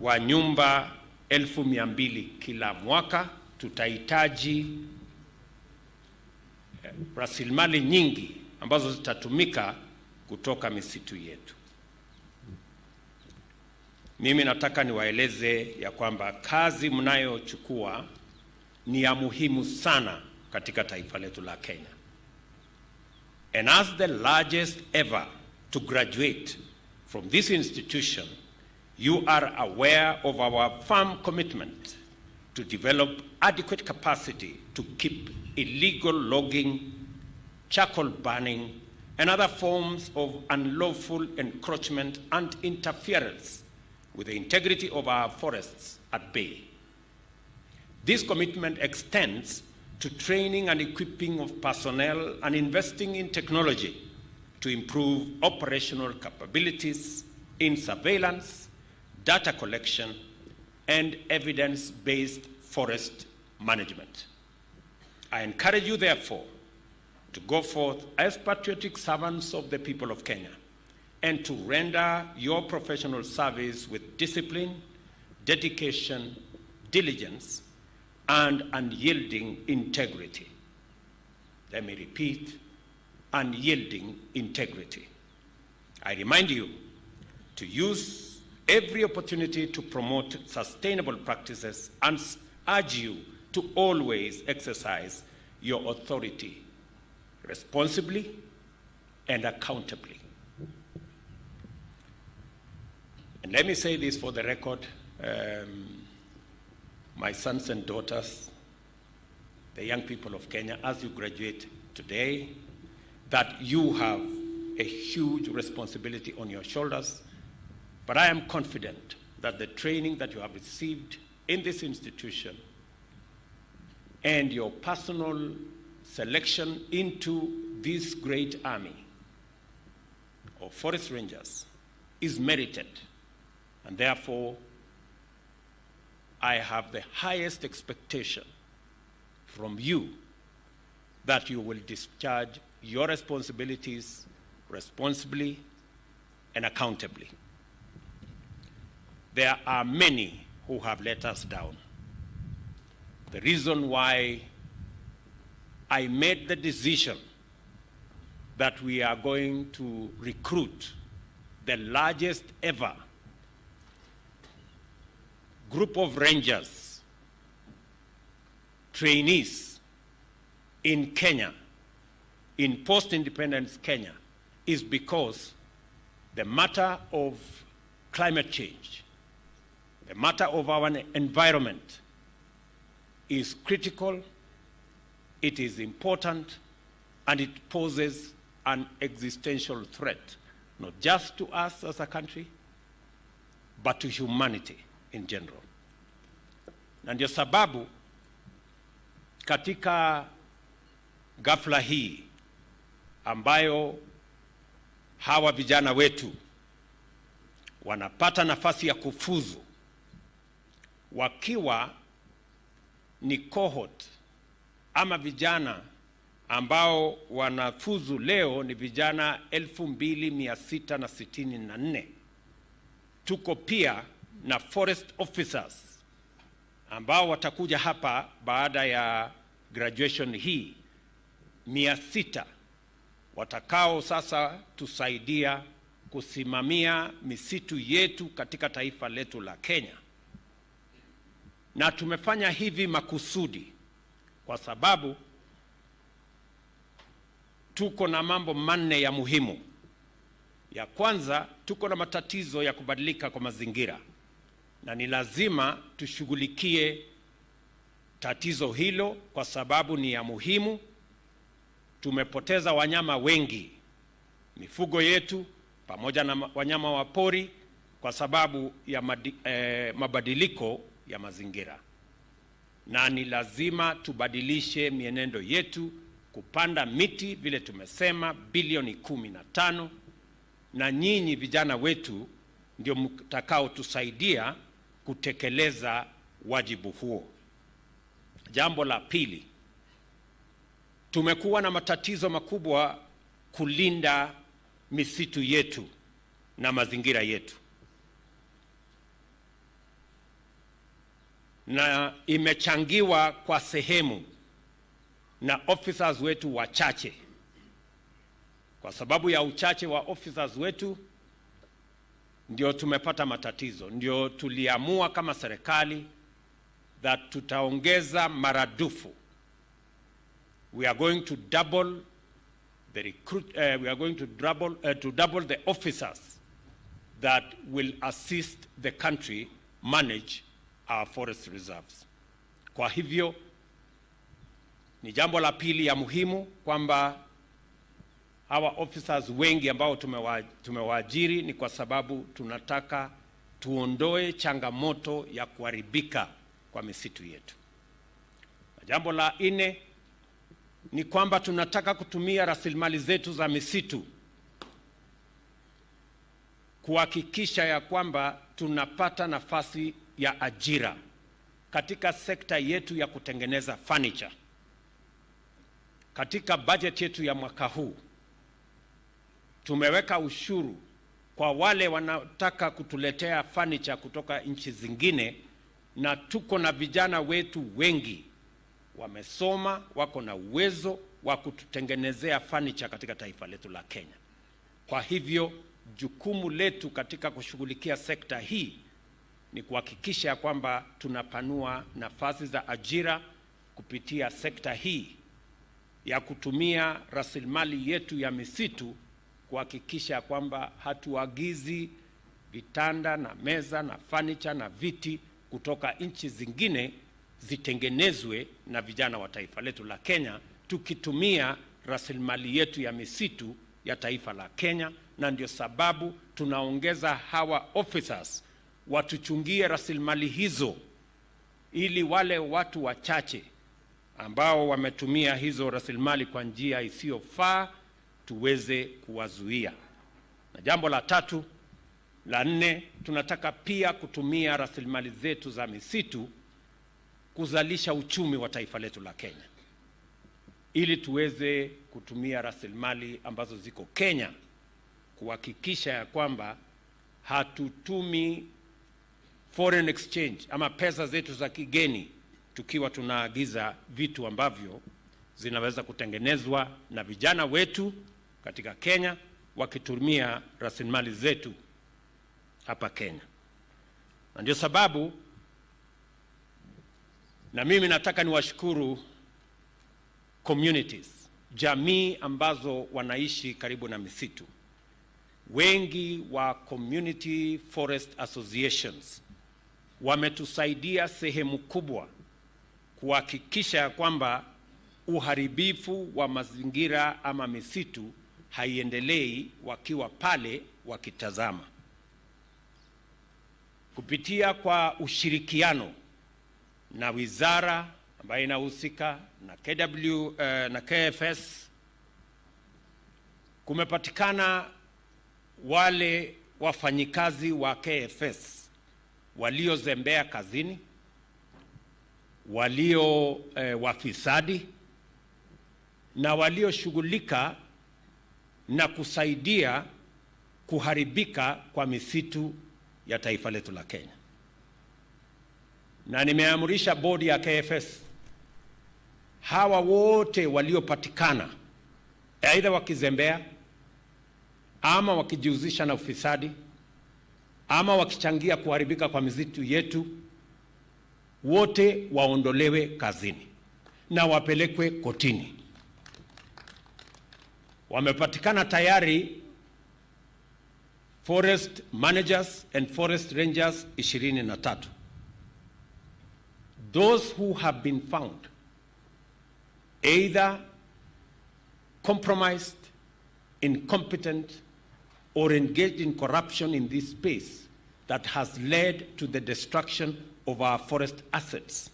wa nyumba 1,200 kila mwaka. Tutahitaji rasilimali nyingi ambazo zitatumika kutoka misitu yetu. Mimi nataka niwaeleze ya kwamba kazi mnayochukua ni ya muhimu sana katika taifa letu la Kenya. And as the largest ever to graduate from this institution, you are aware of our firm commitment to develop adequate capacity to keep illegal logging, charcoal burning, and other forms of unlawful encroachment and interference with the integrity of our forests at bay. This commitment extends to training and equipping of personnel and investing in technology to improve operational capabilities in surveillance, data collection, and evidence-based forest management. I encourage you, therefore, to go forth as patriotic servants of the people of Kenya and to render your professional service with discipline, dedication, diligence, and unyielding integrity. Let me repeat, unyielding integrity. I remind you to use every opportunity to promote sustainable practices and urge you to always exercise your authority responsibly and accountably. And let me say this for the record, my sons and daughters, the young people of Kenya, as you graduate today, that you have a huge responsibility on your shoulders, but I am confident that the training that you have received in this institution and your personal selection into this great army of forest rangers is merited, and therefore I have the highest expectation from you that you will discharge your responsibilities responsibly and accountably. There are many who have let us down. The reason why I made the decision that we are going to recruit the largest ever group of rangers, trainees in Kenya, in post-independence Kenya, is because the matter of climate change, the matter of our environment is critical, it is important, and it poses an existential threat, not just to us as a country, but to humanity in general. Na ndio sababu katika ghafla hii ambayo hawa vijana wetu wanapata nafasi ya kufuzu wakiwa ni cohort ama vijana ambao wanafuzu leo ni vijana 2664. Tuko pia na forest officers ambao watakuja hapa baada ya graduation hii 600 watakao sasa tusaidia kusimamia misitu yetu katika taifa letu la Kenya. Na tumefanya hivi makusudi kwa sababu tuko na mambo manne ya muhimu. Ya kwanza, tuko na matatizo ya kubadilika kwa mazingira, na ni lazima tushughulikie tatizo hilo kwa sababu ni ya muhimu. Tumepoteza wanyama wengi, mifugo yetu pamoja na wanyama wa pori kwa sababu ya mabadiliko ya mazingira, na ni lazima tubadilishe mienendo yetu, kupanda miti vile tumesema bilioni 15, na nyinyi vijana wetu ndio mtakao tusaidia kutekeleza wajibu huo. Jambo la pili, tumekuwa na matatizo makubwa kulinda misitu yetu na mazingira yetu, na imechangiwa kwa sehemu na officers wetu wachache. Kwa sababu ya uchache wa officers wetu ndio tumepata matatizo. Ndio tuliamua kama serikali that tutaongeza maradufu. We are going to double the double the officers that will assist the country manage our forest reserves. Kwa hivyo ni jambo la pili ya muhimu kwamba hawa officers wengi ambao tumewaajiri ni kwa sababu tunataka tuondoe changamoto ya kuharibika kwa misitu yetu. Na jambo la nne ni kwamba tunataka kutumia rasilimali zetu za misitu kuhakikisha ya kwamba tunapata nafasi ya ajira katika sekta yetu ya kutengeneza furniture. Katika budget yetu ya mwaka huu tumeweka ushuru kwa wale wanataka kutuletea furniture kutoka nchi zingine, na tuko na vijana wetu wengi wamesoma, wako na uwezo wa kututengenezea furniture katika taifa letu la Kenya. Kwa hivyo jukumu letu katika kushughulikia sekta hii ni kuhakikisha kwamba tunapanua nafasi za ajira kupitia sekta hii ya kutumia rasilimali yetu ya misitu, kuhakikisha kwamba hatuagizi vitanda na meza na furniture na viti kutoka nchi zingine zitengenezwe na vijana wa taifa letu la Kenya, tukitumia rasilimali yetu ya misitu ya taifa la Kenya. Na ndio sababu tunaongeza hawa officers watuchungie rasilimali hizo, ili wale watu wachache ambao wametumia hizo rasilimali kwa njia isiyofaa tuweze kuwazuia. Na jambo la tatu, la nne, tunataka pia kutumia rasilimali zetu za misitu kuzalisha uchumi wa taifa letu la Kenya, ili tuweze kutumia rasilimali ambazo ziko Kenya kuhakikisha ya kwamba hatutumi foreign exchange ama pesa zetu za kigeni tukiwa tunaagiza vitu ambavyo zinaweza kutengenezwa na vijana wetu katika Kenya wakitumia rasilimali zetu hapa Kenya. Na ndio sababu na mimi nataka niwashukuru communities, jamii ambazo wanaishi karibu na misitu. Wengi wa community forest associations wametusaidia sehemu kubwa kuhakikisha kwamba uharibifu wa mazingira ama misitu haiendelei wakiwa pale wakitazama. Kupitia kwa ushirikiano na wizara ambayo inahusika na na KFS, kumepatikana wale wafanyikazi wa KFS waliozembea kazini, walio wafisadi na walioshughulika na kusaidia kuharibika kwa misitu ya taifa letu la Kenya. Na nimeamrisha bodi ya KFS, hawa wote waliopatikana aidha wakizembea ama wakijihusisha na ufisadi ama wakichangia kuharibika kwa misitu yetu, wote waondolewe kazini na wapelekwe kotini. Wamepatikana tayari forest managers and forest rangers 23. Those who have been found either compromised, incompetent, or engaged in corruption in this space that has led to the destruction of our forest assets.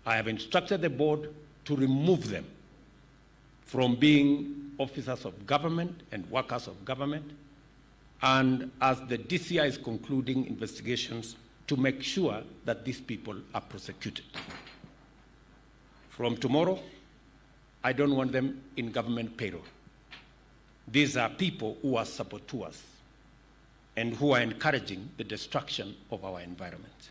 I have instructed the board to remove them from being officers of government and workers of government, and as the DCI is concluding investigations, to make sure that these people are prosecuted. From tomorrow, I don't want them in government payroll. These are people who are saboteurs and who are encouraging the destruction of our environment.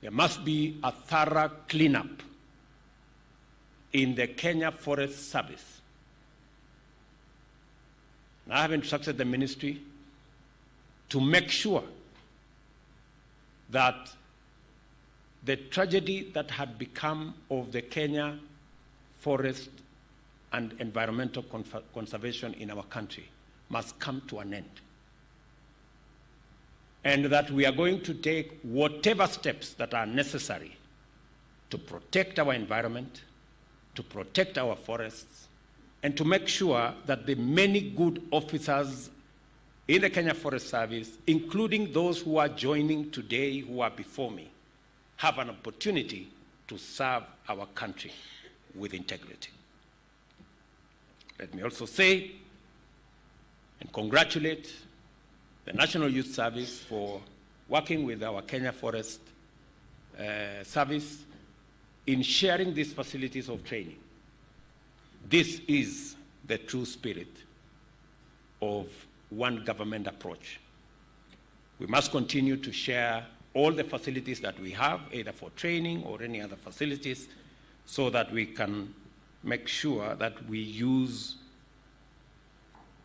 There must be a thorough cleanup in the Kenya Forest Service. And I have instructed the ministry to make sure that the tragedy that had become of the Kenya forest and environmental conservation in our country must come to an end. And that we are going to take whatever steps that are necessary to protect our environment, to protect our forests, and to make sure that the many good officers in the Kenya Forest Service, including those who are joining today, who are before me, have an opportunity to serve our country with integrity. Let me also say and congratulate the National Youth Service for working with our Kenya Forest Service in sharing these facilities of training. This is the true spirit of one government approach. We must continue to share all the facilities that we have, either for training or any other facilities, so that we can make sure that we use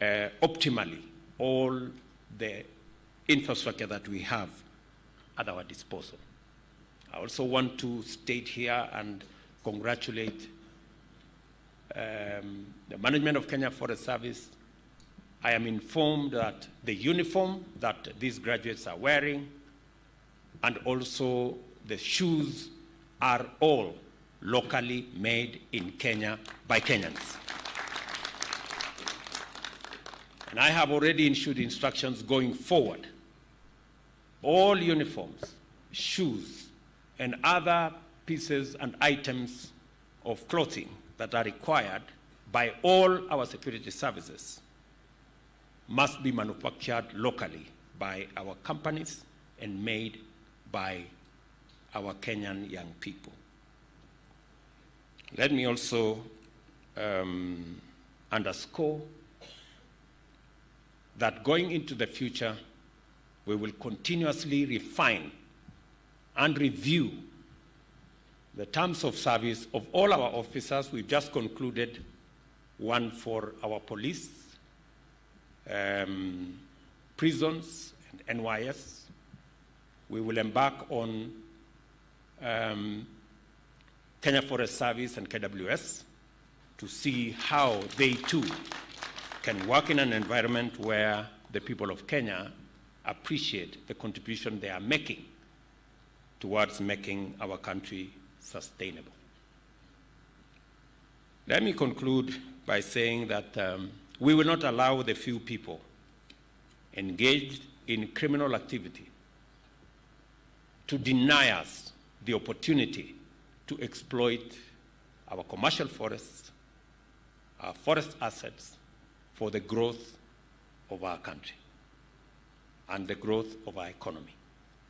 optimally all the infrastructure that we have at our disposal. I also want to state here and congratulate the management of Kenya Forest Service. I am informed that the uniform that these graduates are wearing and also the shoes are all locally made in Kenya by Kenyans. And I have already issued instructions going forward. All uniforms, shoes, and other pieces and items of clothing that are required by all our security services must be manufactured locally by our companies and made by our Kenyan young people. Let me also underscore that going into the future, we will continuously refine and review the terms of service of all our officers. We've just concluded one for our police, prisons, and NYS. We will embark on Kenya Forest Service and KWS to see how they too can work in an environment where the people of Kenya appreciate the contribution they are making towards making our country sustainable. Let me conclude by saying that we will not allow the few people engaged in criminal activity to deny us the opportunity to exploit our commercial forests, our forest assets, for the growth of our country and the growth of our economy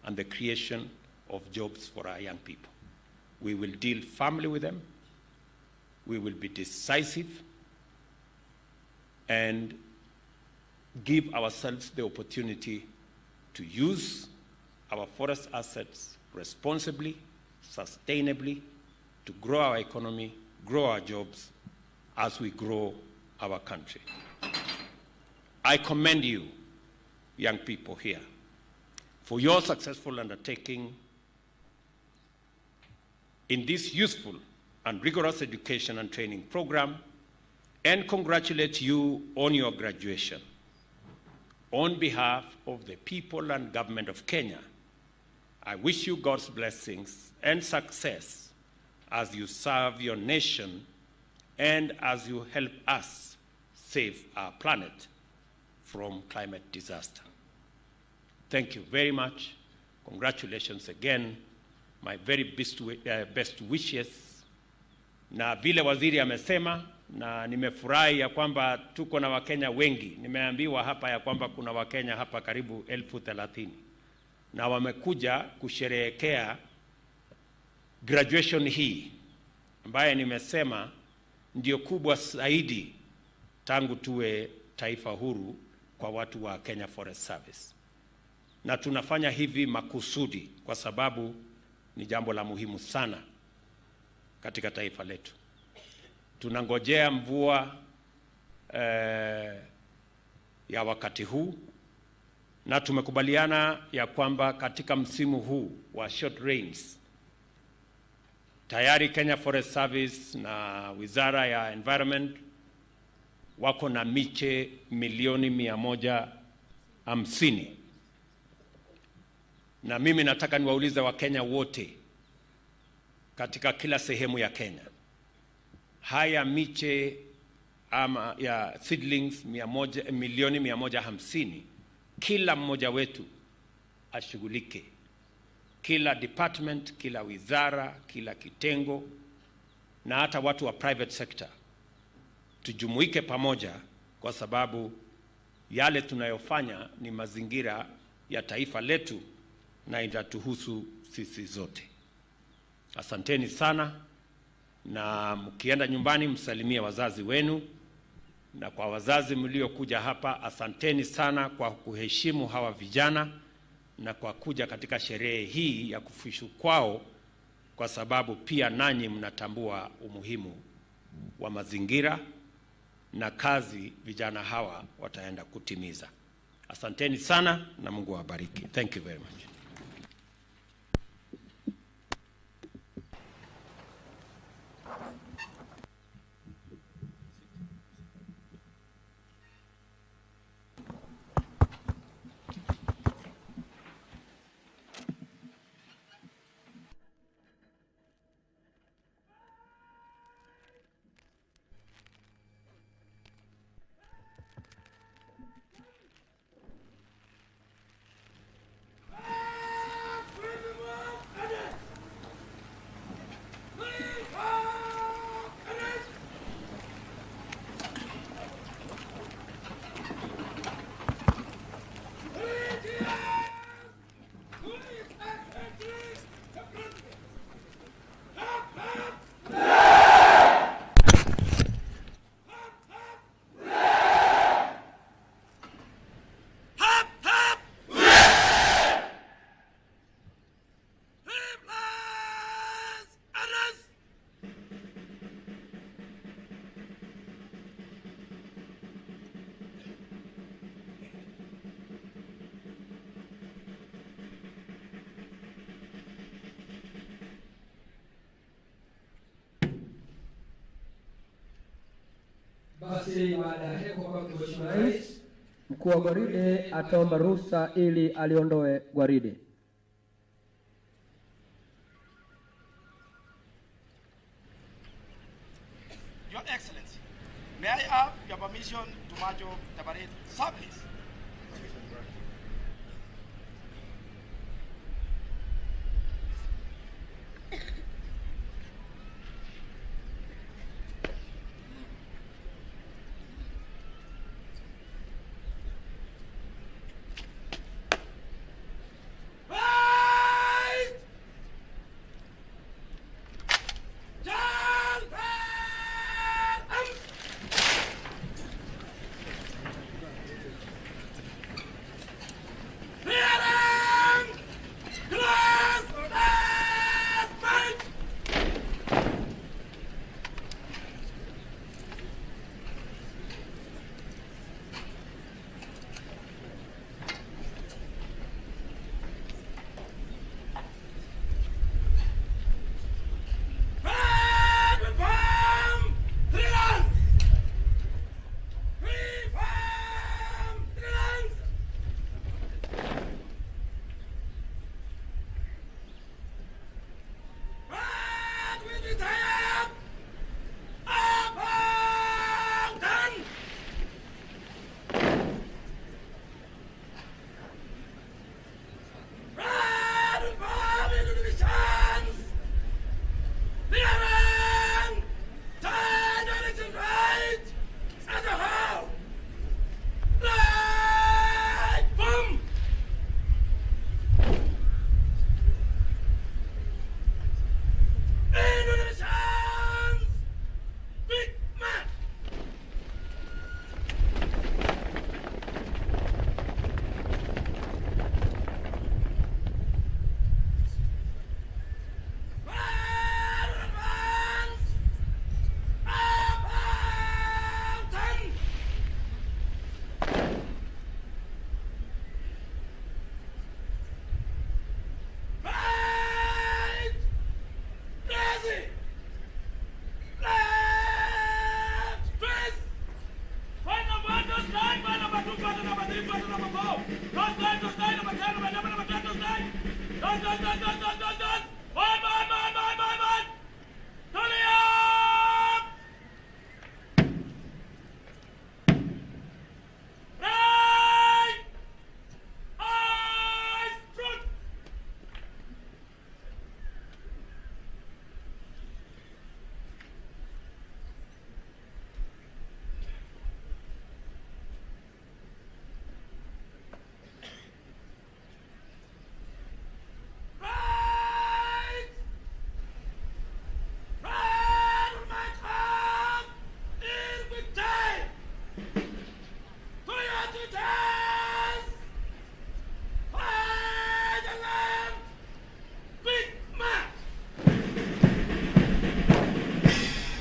and the creation of jobs for our young people. We will deal firmly with them. We will be decisive and give ourselves the opportunity to use our forest assets responsibly, sustainably, to grow our economy, grow our jobs as we grow our country. I commend you, young people here, for your successful undertaking in this useful and rigorous education and training program, and congratulate you on your graduation. On behalf of the people and government of Kenya, I wish you God's blessings and success as you serve your nation and as you help us save our planet from climate disaster. Thank you very much. Congratulations again. My very best wishes. Na vile waziri amesema, na nimefurahi ya kwamba tuko na Wakenya wengi. Nimeambiwa hapa ya kwamba kuna Wakenya hapa karibu 30,000 na wamekuja kusherehekea graduation hii ambaye nimesema ndio kubwa zaidi tangu tuwe taifa huru kwa watu wa Kenya Forest Service. Na tunafanya hivi makusudi kwa sababu ni jambo la muhimu sana katika taifa letu. Tunangojea mvua ya wakati huu, na tumekubaliana ya kwamba katika msimu huu wa short rains tayari Kenya Forest Service na Wizara ya Environment wako na miche milioni 150. Na mimi nataka niwaulize Wakenya wote katika kila sehemu ya Kenya, haya miche ama ya seedlings milioni 150, kila mmoja wetu ashughulike, kila department, kila wizara, kila kitengo, na hata watu wa private sector tujumuike pamoja, kwa sababu yale tunayofanya ni mazingira ya taifa letu na inatuhusu sisi zote. Asanteni sana, na mkienda nyumbani msalimie wazazi wenu, na kwa wazazi mliokuja hapa asanteni sana kwa kuheshimu hawa vijana na kwa kuja katika sherehe hii ya kufuzu kwao, kwa sababu pia nanyi mnatambua umuhimu wa mazingira na kazi vijana hawa wataenda kutimiza. Asanteni sana na Mungu awabariki. Thank you very much. Basi baada ya heko kwa Mheshimiwa Rais, mkuu wa gwaride ataomba ruhusa ili aliondoe gwaride. Your Excellency, may I have your permission to march off the parade service?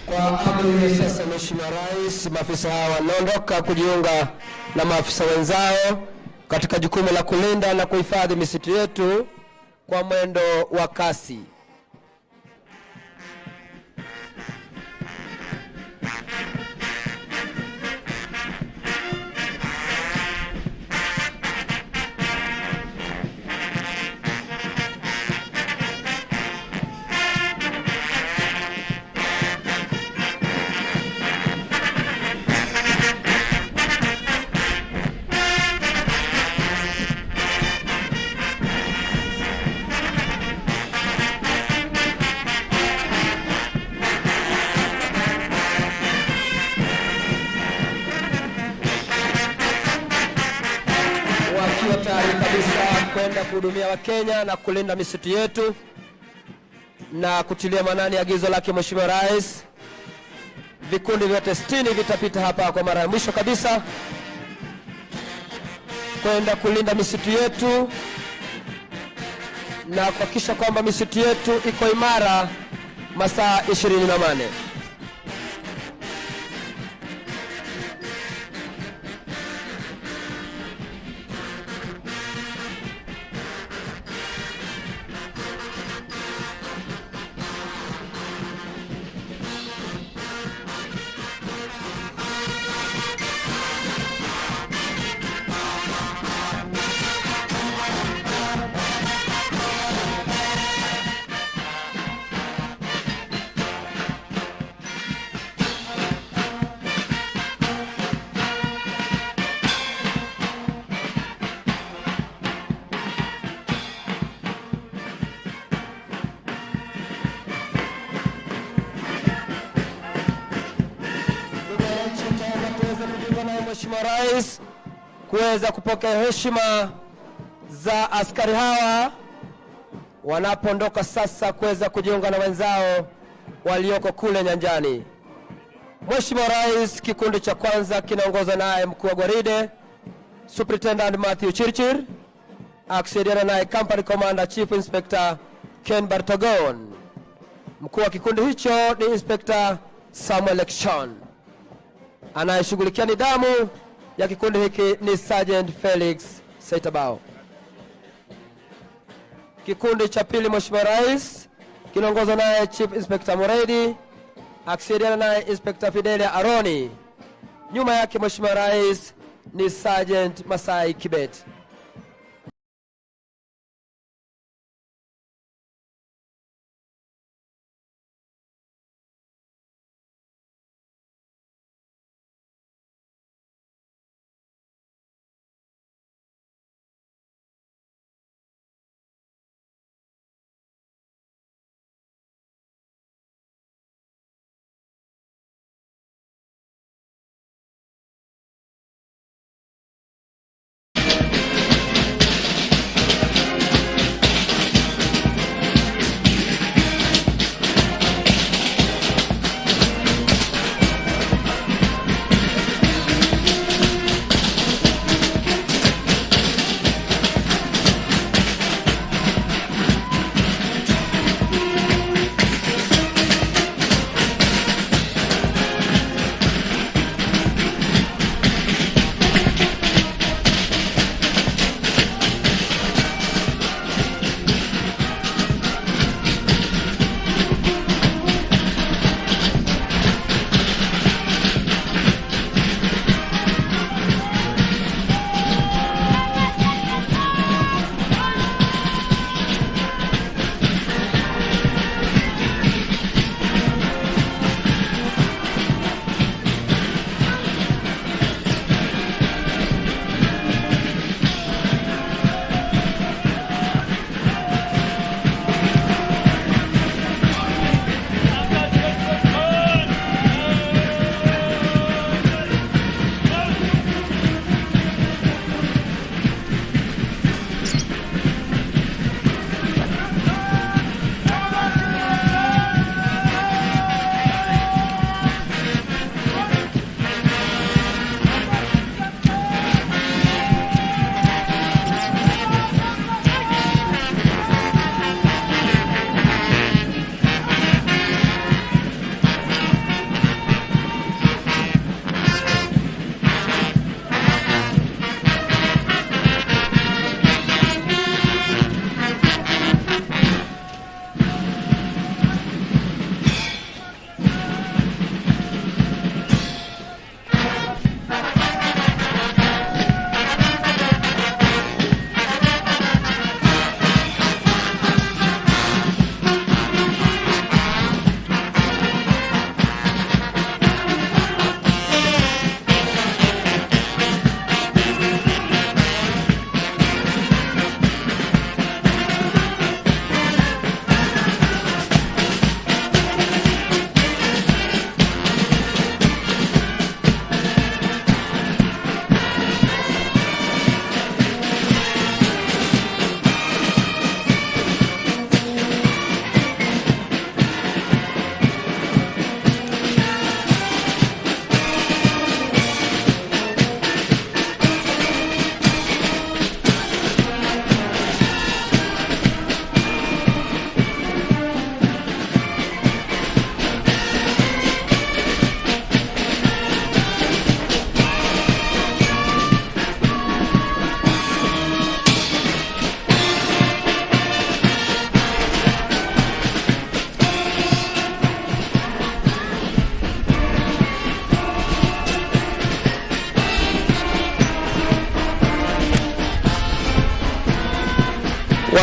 Kwa amri sasa Mheshimiwa Rais, maafisa hawa wanaondoka kujiunga na maafisa wenzao katika jukumu la kulinda na kuhifadhi misitu yetu kwa mwendo wa kasi. Tayari kabisa kwenda kuhudumia Wakenya na kulinda misitu yetu na kutilia maanani agizo lake Mheshimiwa Rais. Vikundi vyote 60 vitapita hapa kwa mara ya mwisho kabisa kwenda kulinda misitu yetu na kuhakikisha kwamba misitu yetu iko imara masaa 24. Mheshimiwa Rais kuweza kupokea heshima za askari hawa wanapoondoka sasa kuweza kujiunga na wenzao walioko kule nyanjani. Mheshimiwa Rais, kikundi cha kwanza kinaongozwa naye mkuu wa gwaride Superintendent Matthew Chirchir, akisaidiana naye Company Commander Chief Inspector Ken Bartogon. Mkuu wa kikundi hicho ni Inspector Samuel Ekshon. Anayeshughulikia nidhamu ya kikundi hiki ni Sergeant Felix Saitabao. Kikundi cha pili Mheshimiwa Rais kinaongozwa naye Chief Inspector Muredi, akisaidiana naye Inspector Fidelia Aroni. Nyuma yake Mheshimiwa Rais ni Sergeant Masai Kibet.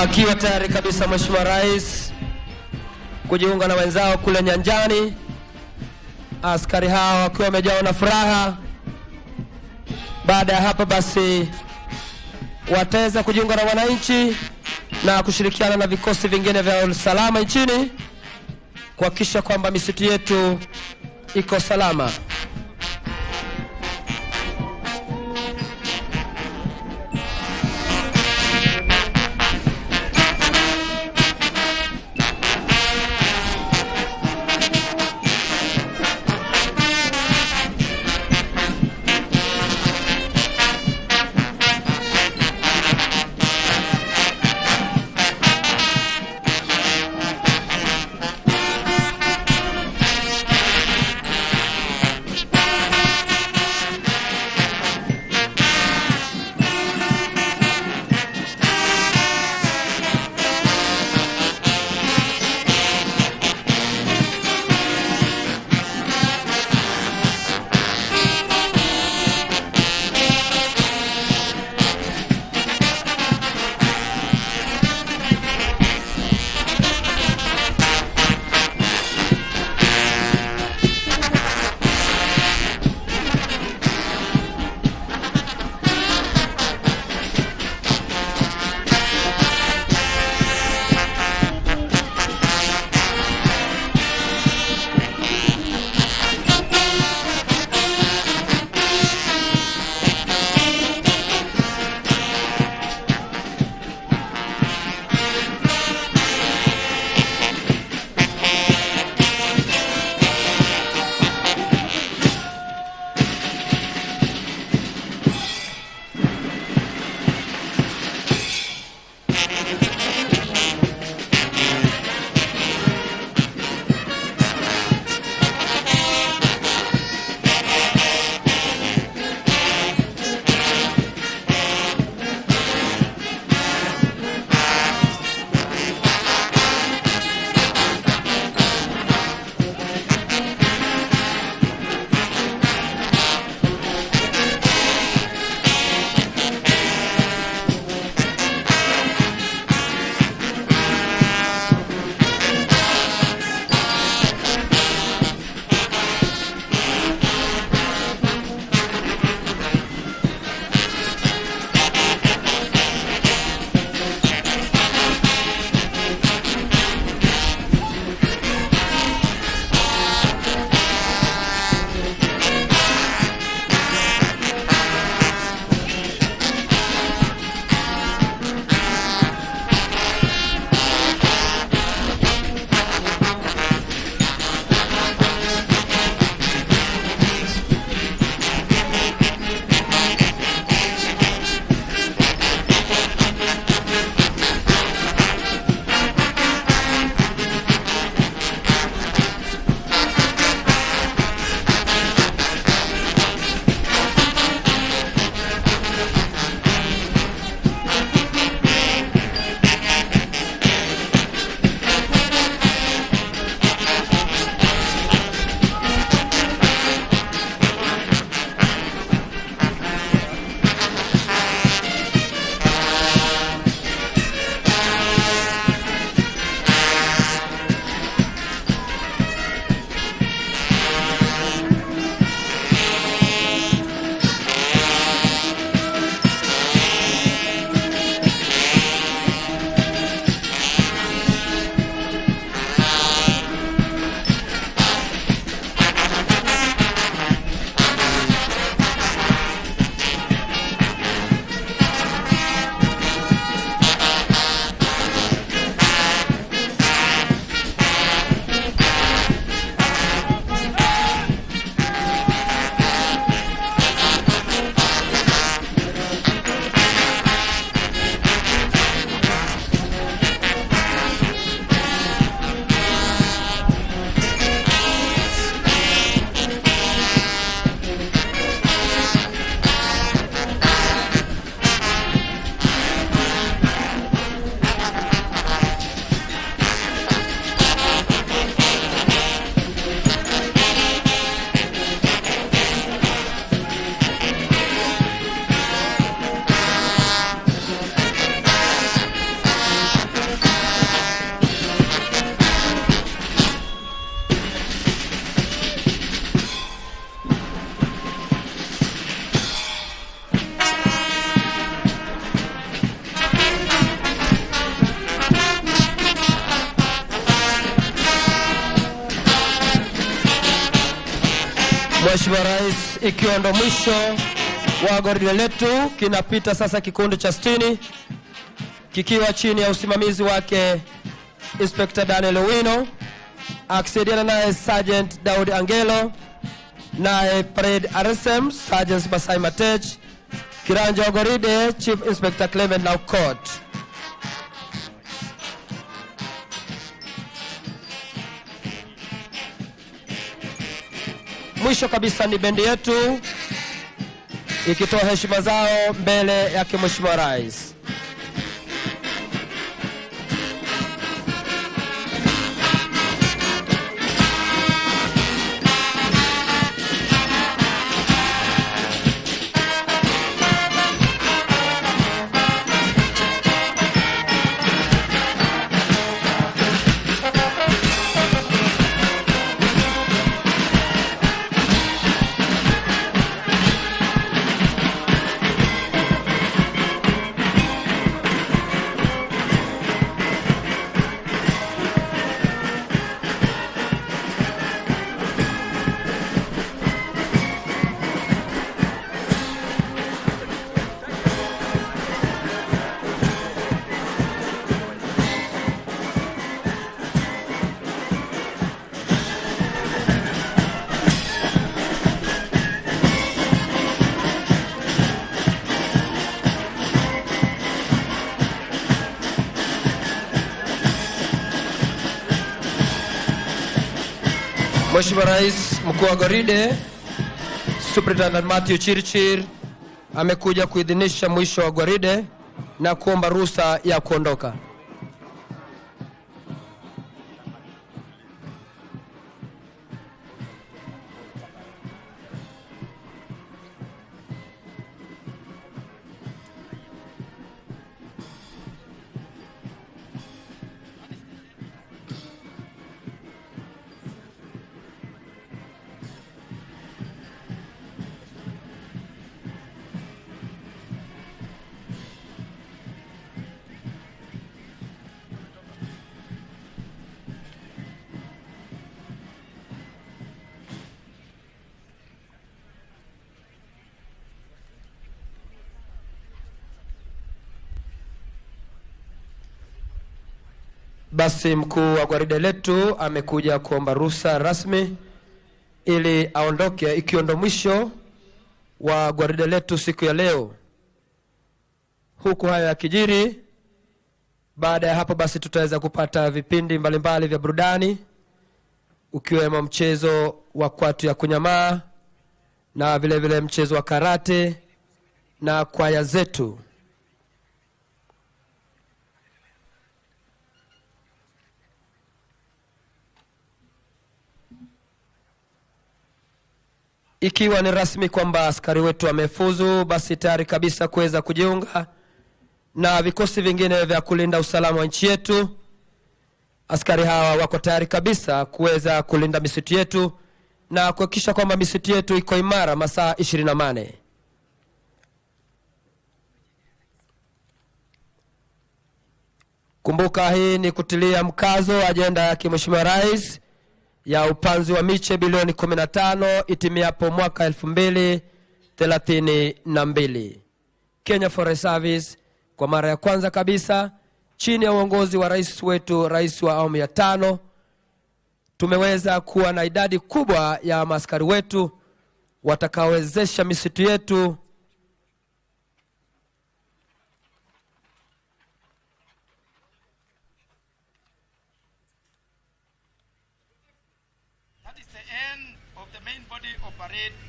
wakiwa tayari kabisa Mheshimiwa Rais kujiunga na wenzao kule nyanjani. Askari hao wakiwa wamejawa na furaha. Baada ya hapa basi wataweza kujiunga na wananchi na kushirikiana na vikosi vingine vya usalama nchini kuhakikisha kwamba misitu yetu iko salama. Mheshimiwa Rais, ikiwa ndo mwisho wa gwaride letu, kinapita sasa kikundi cha 60 kikiwa chini ya usimamizi wake Inspector Daniel Owino, akisaidiana naye Sergeant Daudi Angelo, naye Parade RSM Sergeant Basai Matej, kiranja wa gwaride Chief Inspector Clement Laukot. Mwisho kabisa ni bendi yetu ikitoa heshima zao mbele ya Mheshimiwa Rais. Mheshimiwa Rais, mkuu wa gwaride Superintendent Matthew Chirchir amekuja kuidhinisha mwisho wa gwaride na kuomba ruhusa ya kuondoka. Basi mkuu wa gwaride letu amekuja kuomba ruhusa rasmi ili aondoke, ikiwa ndo mwisho wa gwaride letu siku ya leo. Huku haya yakijiri, baada ya hapo basi tutaweza kupata vipindi mbalimbali vya burudani, ukiwemo mchezo wa kwatu ya kunyamaa na vile vile mchezo wa karate na kwaya zetu. Ikiwa ni rasmi kwamba askari wetu wamefuzu, basi tayari kabisa kuweza kujiunga na vikosi vingine vya kulinda usalama wa nchi yetu. Askari hawa wako tayari kabisa kuweza kulinda misitu yetu na kuhakikisha kwamba misitu yetu iko imara masaa 24. Kumbuka, hii ni kutilia mkazo ajenda ya Mheshimiwa Rais ya upanzi wa miche bilioni 15 itimiapo mwaka 2032. Kenya Forest Service kwa mara ya kwanza kabisa chini ya uongozi wa rais wetu, rais wa awamu ya 5, tumeweza kuwa na idadi kubwa ya maaskari wetu watakaowezesha misitu yetu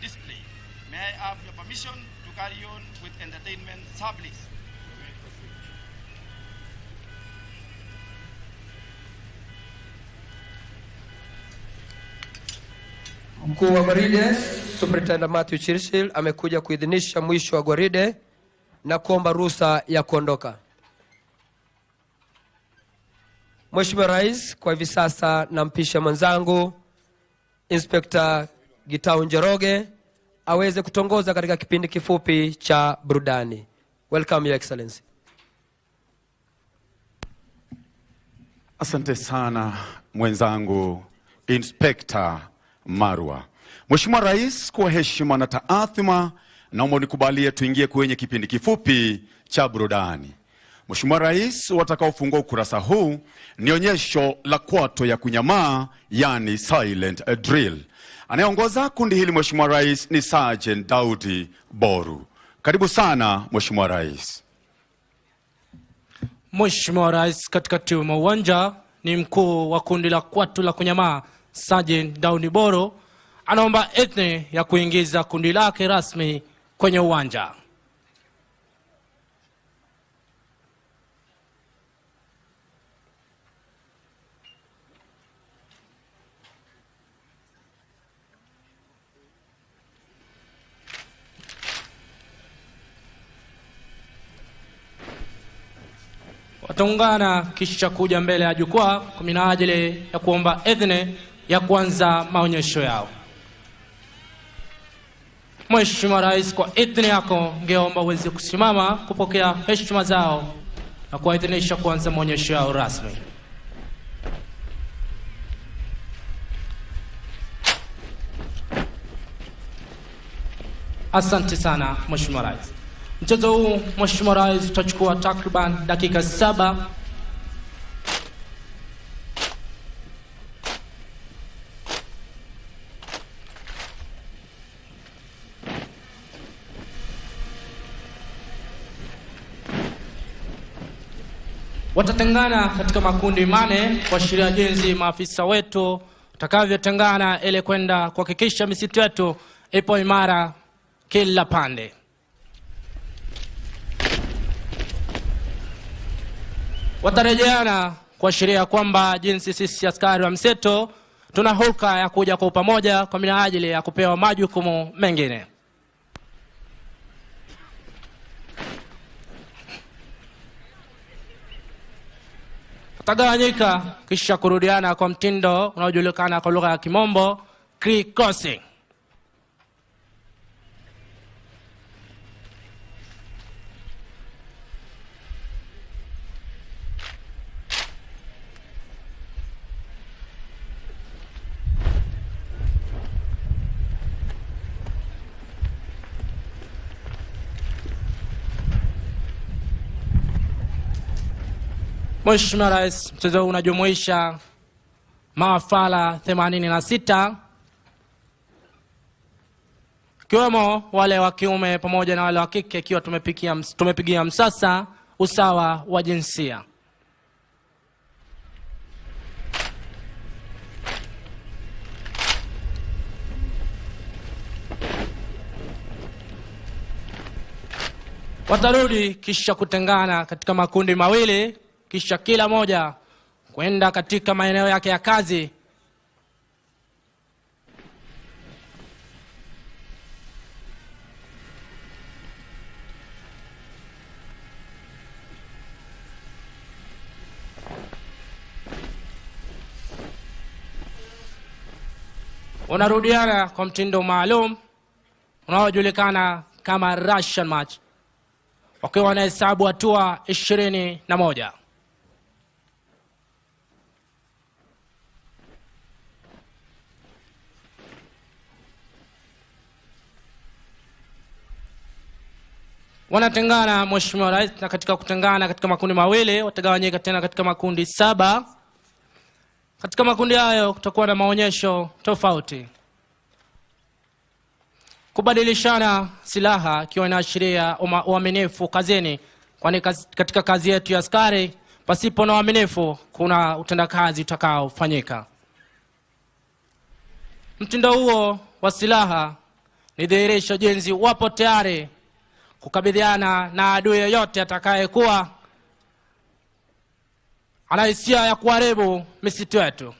display. May I have your permission to carry on with entertainment service? Mkuu wa gwaride Superintendent Matthew Chirchir amekuja kuidhinisha mwisho wa gwaride na kuomba ruhusa ya kuondoka. Mheshimiwa Rais, kwa hivi sasa nampisha mwenzangu Inspector Gitau Njoroge aweze kutongoza katika kipindi kifupi cha burudani. Welcome, Your Excellency. Asante sana mwenzangu Inspector Marwa. Mheshimiwa Rais, kwa heshima na taathima, naomba unikubalie tuingie kwenye kipindi kifupi cha burudani. Mheshimiwa Rais, watakaofungua ukurasa huu ni onyesho la kwato ya kunyamaa, yani silent drill. Anayeongoza kundi hili Mheshimiwa Rais ni Sergeant Daudi Boru. Karibu sana Mheshimiwa Rais. Mheshimiwa Rais, katikati mwa uwanja ni mkuu wa kundi la kwato la kunyamaa Sergeant Daudi Boru anaomba idhini ya kuingiza kundi lake rasmi kwenye uwanja. Wataungana kisha kuja mbele ya jukwaa kwa minajili ya kuomba idhini ya kuanza maonyesho yao. Mheshimiwa Rais, kwa idhini yako ningeomba uweze kusimama kupokea heshima zao na kuidhinisha kuanza maonyesho yao rasmi. Asante sana Mheshimiwa Rais. Mchezo huu Mheshimiwa Rais utachukua takriban dakika 7. Watatengana katika makundi 8 kuashiria jinsi maafisa wetu utakavyotengana ili kwenda kuhakikisha misitu yetu ipo imara kila pande. Watarejeana kuashiria kwamba jinsi sisi askari wa mseto tuna hulka ya kuja kwa pamoja kwa minajili ya kupewa majukumu mengine. Watagawanyika kisha kurudiana kwa mtindo unaojulikana kwa lugha ya Kimombo creek crossing. Mheshimiwa Rais, mchezo huu unajumuisha maafala 86 kiwemo wale wa kiume pamoja na wale wa kike, ikiwa tumepigia msasa usawa wa jinsia. Watarudi kisha kutengana katika makundi mawili, kisha kila moja kwenda katika maeneo yake ya kazi. Unarudiana kwa mtindo maalum unaojulikana kama Russian match, wakiwa wanahesabu hatua 21. Wanatengana Mheshimiwa Rais, na katika kutengana katika makundi mawili watagawanyika tena katika makundi 7. Katika makundi hayo kutakuwa na maonyesho tofauti. Kubadilishana silaha ikiwa inaashiria uaminifu kazini, kwani katika kazi yetu ya askari pasipo na uaminifu kuna utendakazi utakaofanyika. Mtindo huo wa silaha ni dhihirisho jinsi wapo tayari kukabiliana na adui yoyote atakayekuwa ana hisia ya kuharibu misitu yetu.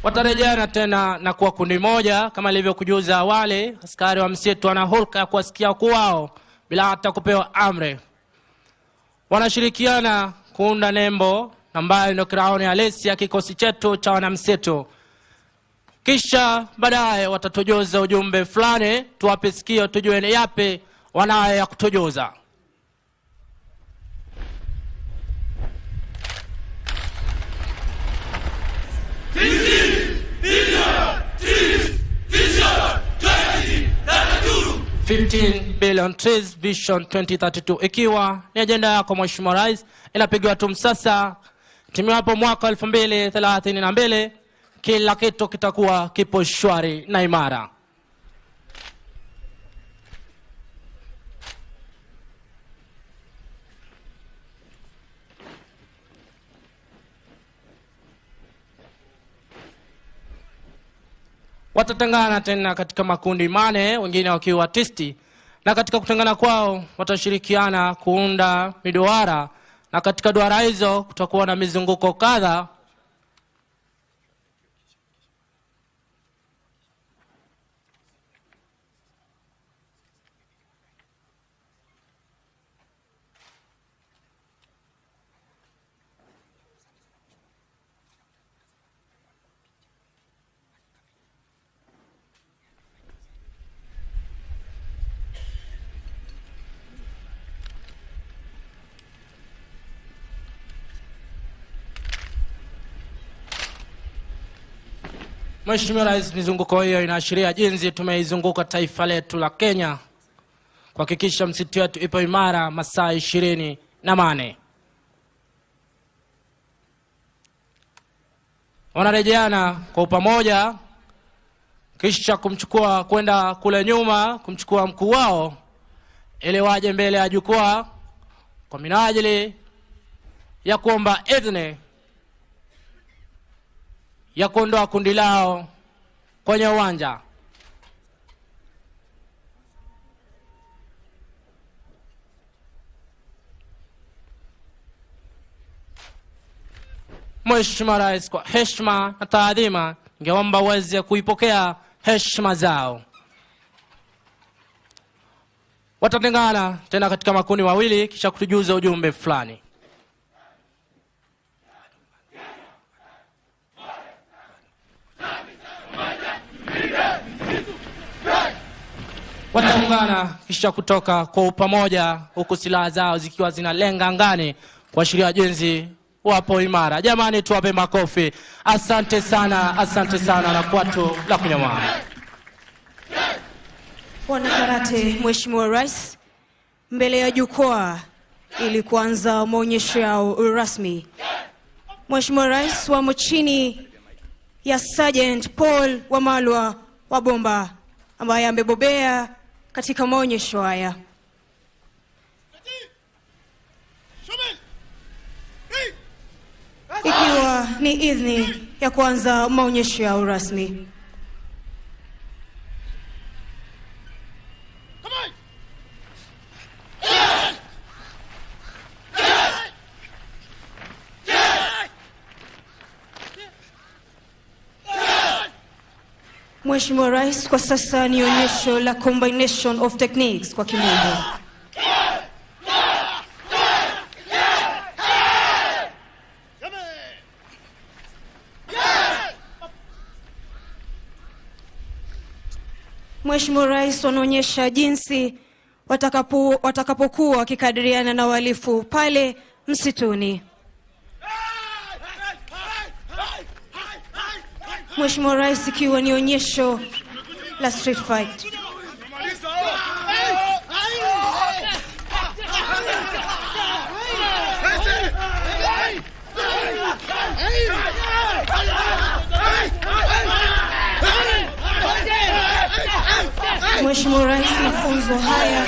Watarejeana tena na kuwa kundi moja. Kama ilivyokujuza awali, askari wa msitu wana hulka ya kuwasikia kwao bila hata kupewa amri. Wanashirikiana kuunda nembo ambayo ndio crown halisi ya kikosi chetu cha wanamsitu. kisha baadaye watatujuza ujumbe fulani, tuwape sikio tujue ni yapi wanayo ya kutujuza. $15 billion trees vision 2032 ikiwa ni ajenda yako Mheshimiwa Rais, inapigwa tu msasa. Timu hapo mwaka 2032 kila kitu kitakuwa kipo shwari na imara. Watatengana tena katika makundi mane, wengine wakiwa artisti, na katika kutengana kwao watashirikiana kuunda miduara, na katika duara hizo kutakuwa na mizunguko kadha. Mheshimiwa Rais, mizunguko hiyo inaashiria jinsi tumeizunguka taifa letu la Kenya kuhakikisha msitu wetu ipo imara masaa 24. Wanarejeana kwa pamoja kisha kumchukua kwenda kule nyuma kumchukua mkuu wao ili waje mbele ya jukwaa kwa minajili ya kuomba idhini ya kuondoa kundi lao kwenye uwanja. Mheshimiwa Rais, kwa heshima na taadhima, ningeomba uweze kuipokea heshima zao. Watatengana tena katika makundi mawili kisha kutujuza ujumbe fulani. Wataungana kisha kutoka kwa pamoja huku silaha zao zikiwa zinalenga angani kuashiria jinsi wapo imara. Jamani, tuwape makofi. Asante sana na kwatu la kunyama. Wanakarate, Mheshimiwa Rais, mbele ya jukwaa ili kuanza maonyesho yao rasmi. Mheshimiwa Rais, wamo chini ya Sergeant Paul Wamalwa wa Bomba ambaye amebobea katika maonyesho haya. Ikiwa ni idhini ya kuanza maonyesho yao rasmi. Mheshimiwa Rais, kwa sasa ni onyesho la combination of techniques kwa kimombo. Mheshimiwa Rais, wanaonyesha jinsi watakapokuwa wakikadiriana na wahalifu pale msituni. Mheshimiwa Rais, ikiwa ni onyesho la street fight. Mheshimiwa Rais, mafunzo haya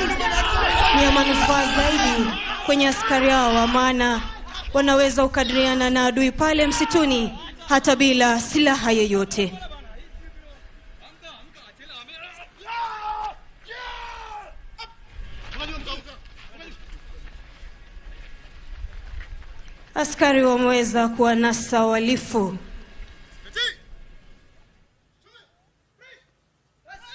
ni ya manufaa zaidi kwenye askari hao, maana wanaweza kukadiriana na adui pale msituni hata bila silaha yoyote. Askari wameweza kuwanasa wahalifu.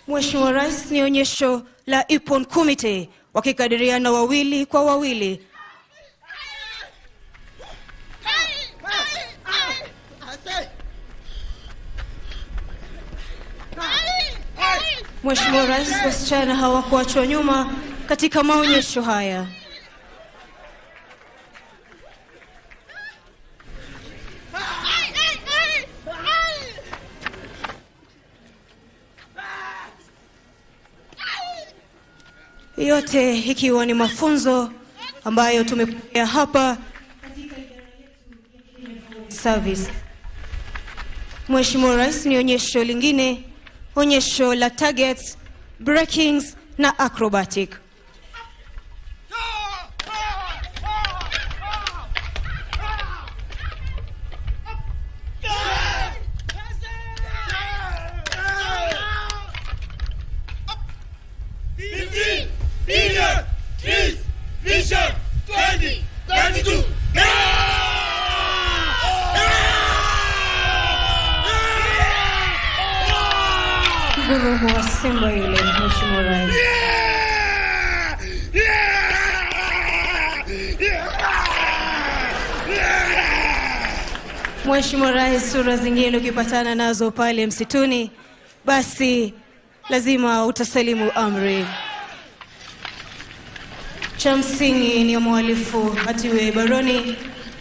Mheshimiwa Rais, ni onyesho la Ipon Committee wakikadiriana wawili kwa wawili. Mheshimiwa Rais, wasichana hawakuachwa nyuma katika maonyesho haya. Yote ikiwa ni mafunzo ambayo tumepokea hapa katika service. Mheshimiwa Rais, ni onyesho lingine, onyesho la targets, breakings na acrobatic. Vision 2022. Guru wa Simba yule, Mheshimiwa Rais. Mheshimiwa Rais, sura zingine ukipatana nazo pale msituni, basi lazima utasalimu amri. Cha msingi ni mhalifu atiwe baroni,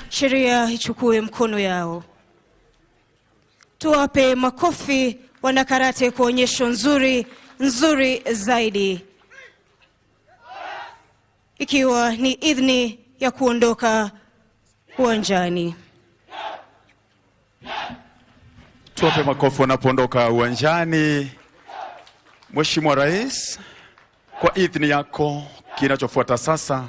sheria ichukue mkono yao. Tuwape makofi wanakarate kwa onyesho nzuri zaidi. Ikiwa ni idhini ya kuondoka uwanjani. Tuwape makofi wanapoondoka uwanjani. Mheshimiwa Rais, kwa idhini yako, kinachofuata sasa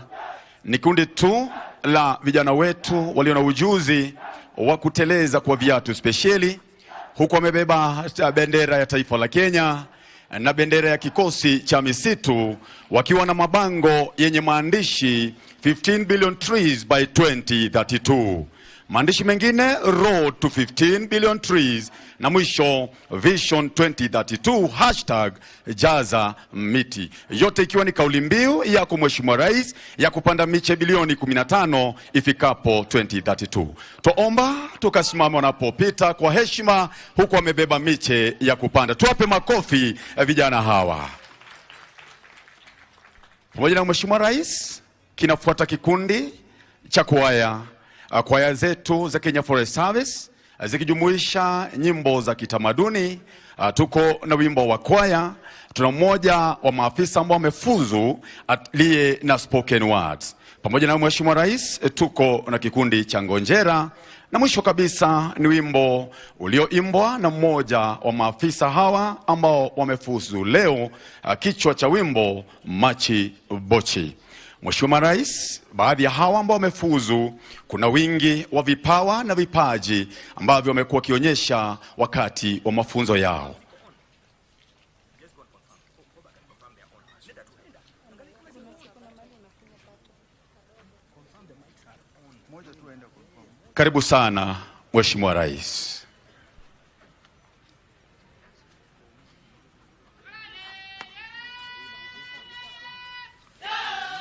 ni kundi tu la vijana wetu walio na ujuzi wa kuteleza kwa viatu spesheli, huku wamebeba bendera ya taifa la Kenya na bendera ya kikosi cha misitu, wakiwa na mabango yenye maandishi 15 billion trees by 2032. Maandishi mengine road to 15 billion trees, na mwisho vision 2032 hashtag jaza miti. Yote ikiwa ni kauli mbiu yako Mheshimiwa Rais ya kupanda miche bilioni 15 ifikapo 2032. Tuomba tukasimama wanapopita kwa heshima, huku wamebeba miche ya kupanda. Tuwape makofi vijana hawa. Pamoja na Mheshimiwa Rais, kinafuata kikundi cha kwaya zetu za Kenya Forest Service zikijumuisha nyimbo za kitamaduni. Tuko na wimbo wa kwaya, tuna mmoja wa maafisa ambao wamefuzu aliye na spoken words. Pamoja na Mheshimiwa Rais, tuko na kikundi cha ngonjera, na mwisho kabisa ni wimbo ulioimbwa na mmoja wa maafisa hawa ambao wamefuzu leo, kichwa cha wimbo Machi Bochi. Mheshimiwa Rais, baadhi ya hawa ambao wamefuzu, kuna wingi wa vipawa na vipaji ambavyo wamekuwa kionyesha wakati wa mafunzo yao. Karibu sana Mheshimiwa Rais. Hey!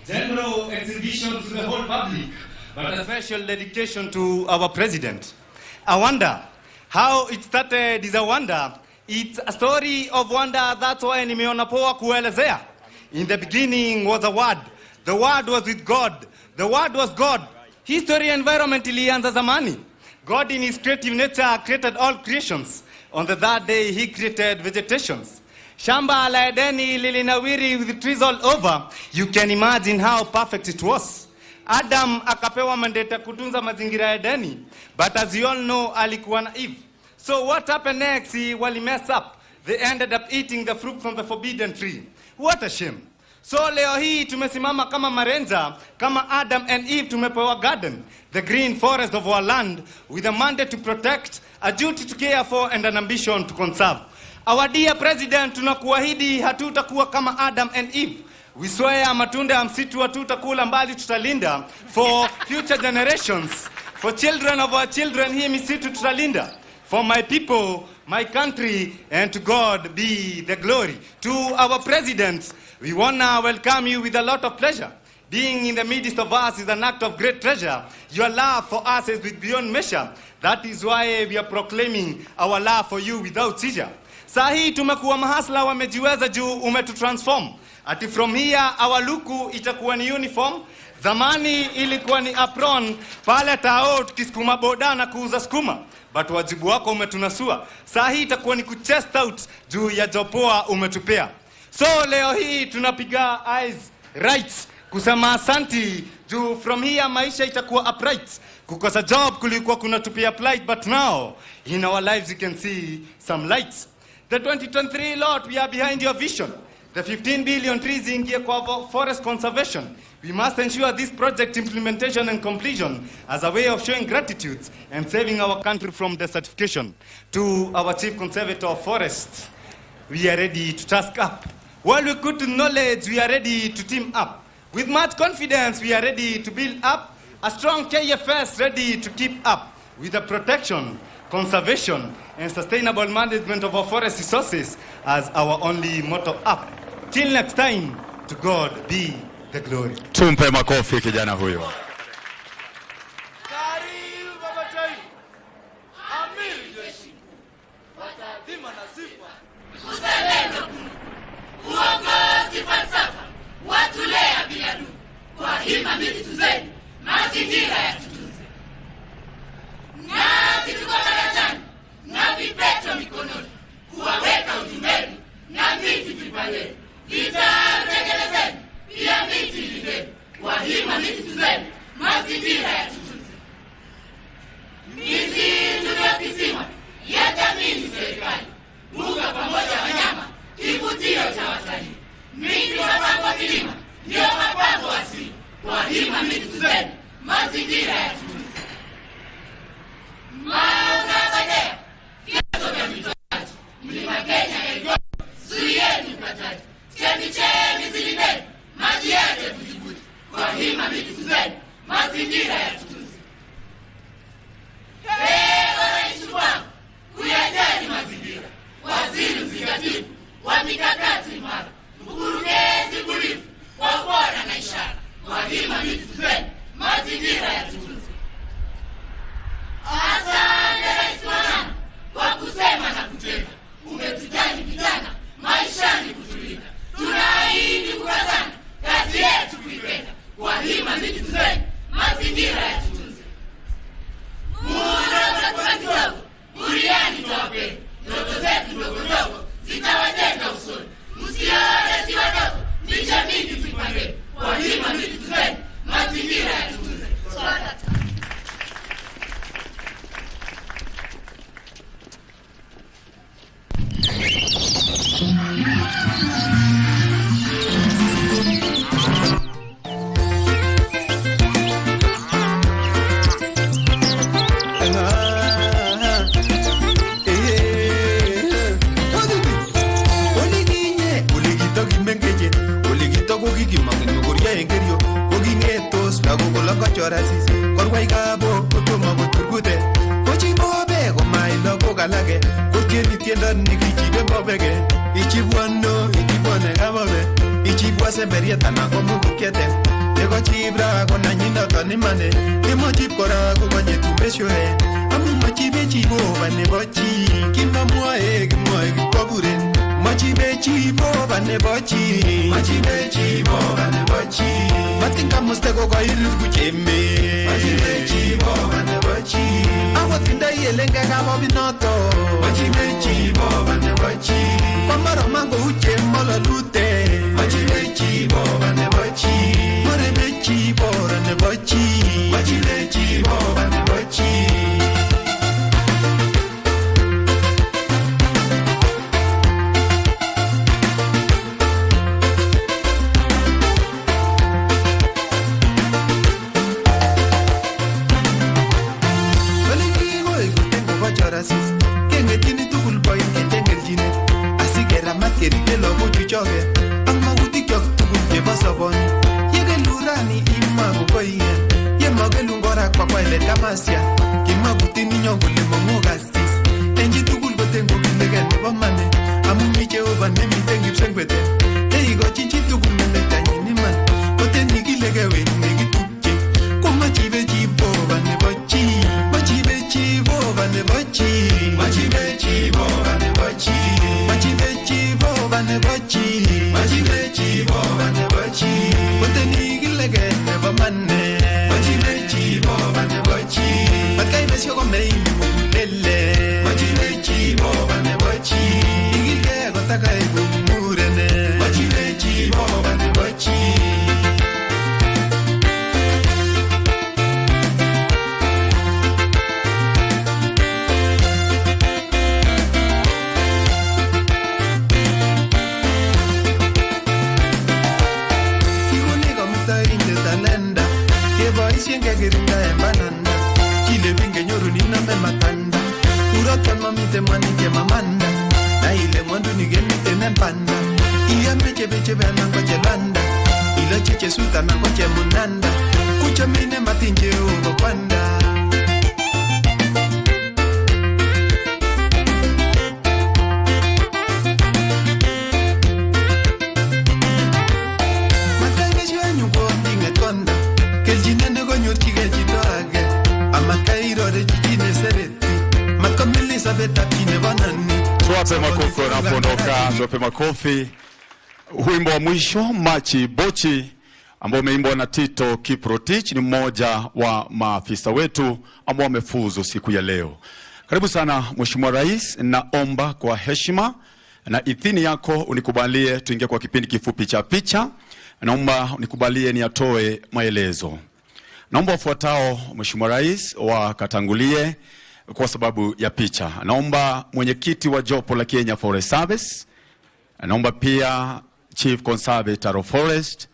general exhibition to the whole public, but a special dedication to our president. I wonder how it started is a wonder. It's a story of wonder, that's why nimeona poa kuelezea. In the beginning was a word. The word was with God. The word was God. History environment ilianza zamani. God in his creative nature created all creations. On the third day he created vegetations. Shamba la Edeni lilinawiri with trees all over. You can imagine how perfect it was. Adam akapewa mandate kutunza mazingira ya Edeni. But as you all know, alikuwa na Eve. So what happened next? Wali mess up. They ended up eating the fruit from the forbidden tree. What a shame. So leo hii tumesimama kama marenza, kama Adam and Eve tumepewa garden, the green forest of our land, with a mandate to protect, a duty to care for, and an ambition to conserve. Our dear President, tunakuahidi hatutakuwa kama Adam and Eve. We swear matunda ya msitu hatutakula mbali tutalinda, for future generations, for children of our children, hii misitu tutalinda. For my people, my country, and to God be the glory. To our President, we want to welcome you with a lot of pleasure. Being in the midst of us is an act of great treasure. Your love for us is beyond measure. That is why we are proclaiming our love for you without seizure. Sahi tumekuwa mahasla wamejiweza juu umetutransform. Ati from here our luku itakuwa ni uniform. Zamani ilikuwa ni apron, pale tao tukiskuma boda na kuuza skuma. But wajibu wako umetunasua. Sahi itakuwa ni kuchest out juu ya jopoa umetupea. So leo hii tunapiga eyes right kusema asanti juu from here maisha itakuwa upright. Kukosa job kulikuwa kunatupia plight, but now in our lives you can see some lights. The 2023 lot, we are behind your vision. The 15 billion trees in kwa forest conservation. We must ensure this project implementation and completion as a way of showing gratitude and saving our country from desertification. To our Chief Conservator of Forests, we are ready to task up. While we put to knowledge, we are ready to team up. With much confidence, we are ready to build up a strong KFS ready to keep up with the protection, conservation, and sustainable management of our forest resources as our only motto up. Till next time, to God be the glory. Tumpe makofi kijana huyo. Uongozi falsafa, watulea bila du. Kwa hima miti tuzeni, mazingira ya tutunze. Na vitu kwa darajani, na vipeto mikononi, kuwaweka ujumbeni, na miti vipaleni. Vitabu tekelezeni, pia miti lindeni. Kwa hima miti tuzeni, mazingira ya tutunze. Misitu ya kisima, ya jamii ni serikali. Mbuga pamoja wanyama, kivutio cha watalii. Miti mapambo milima, ndio mapambo asili. Kwa hima miti tuzeni, mazingira ya tutunze. Mauna badea, vyanzo vya mitoaji. Mlima Kenya Elgon, zuieni ukataji. Chemichemi zilindeni, maji yake vujivuji. Kwa hima miti tuzeni, mazingira ya tutunze. Rais wangu, kuyajali mazingira. Waziri mzingatifu wa mikakati imara, mkurugenzi bunifu wa ubora na ishara. Kwa hima miti tuzeni, mazingira ya tutunze. Asante rais wangu kwa kusema na kutenda. Umetujali vijana, maishani kutulinda. Tunaahidi kukazana, kazi yetu kuipenda. Kwa hima miti tuzeni, mazingira ya tutunze. Muda utakuwa kidogo, buriani tuwapenda. Ndoto zetu ndogo ndogo zitawajenga usoni. Msione si wadogo, ni jamii tupipangeni. Kwa hima miti tuzeni, mazingira ya tutunze. Swala le kamasia kimwa butini nyongo le momugasis enji tugul botengo bilege ne bomane amumi Jehova ne mitengi sengwete ei go chichi tugul ne tanyini man botengi gilege we ne gituje kuma chibe chibo bane bochi machibe chibo bane bochi machibe chibo bane bochi machibe chibo bane bochi machibe chibo bane bochi botengi gilege ne bomane machibe chibo bane bochi bakai besio come in mulele machibe chibo bane bochi igilege gotaka egumurene machibe chibo bane bochi. Tuwape makofi wanapoondoka, tuwape makofi. Wimbo wa mwisho Machi Bochi ambao umeimbwa na Tito Kiprotich ni mmoja wa maafisa wetu ambao wamefuzu siku ya leo. Karibu sana Mheshimiwa Rais, naomba kwa heshima na idhini yako unikubalie tuingie kwa kipindi kifupi cha picha. Naomba unikubalie niatoe maelezo. Naomba wafuatao Mheshimiwa Rais wakatangulie kwa sababu ya picha. Naomba mwenyekiti wa jopo la Kenya Forest Service, naomba pia Chief Conservator of Forest,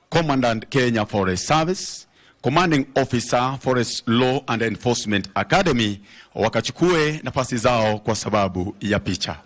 Commandant Kenya Forest Service, Commanding Officer Forest Law and Enforcement Academy wakachukue nafasi zao kwa sababu ya picha.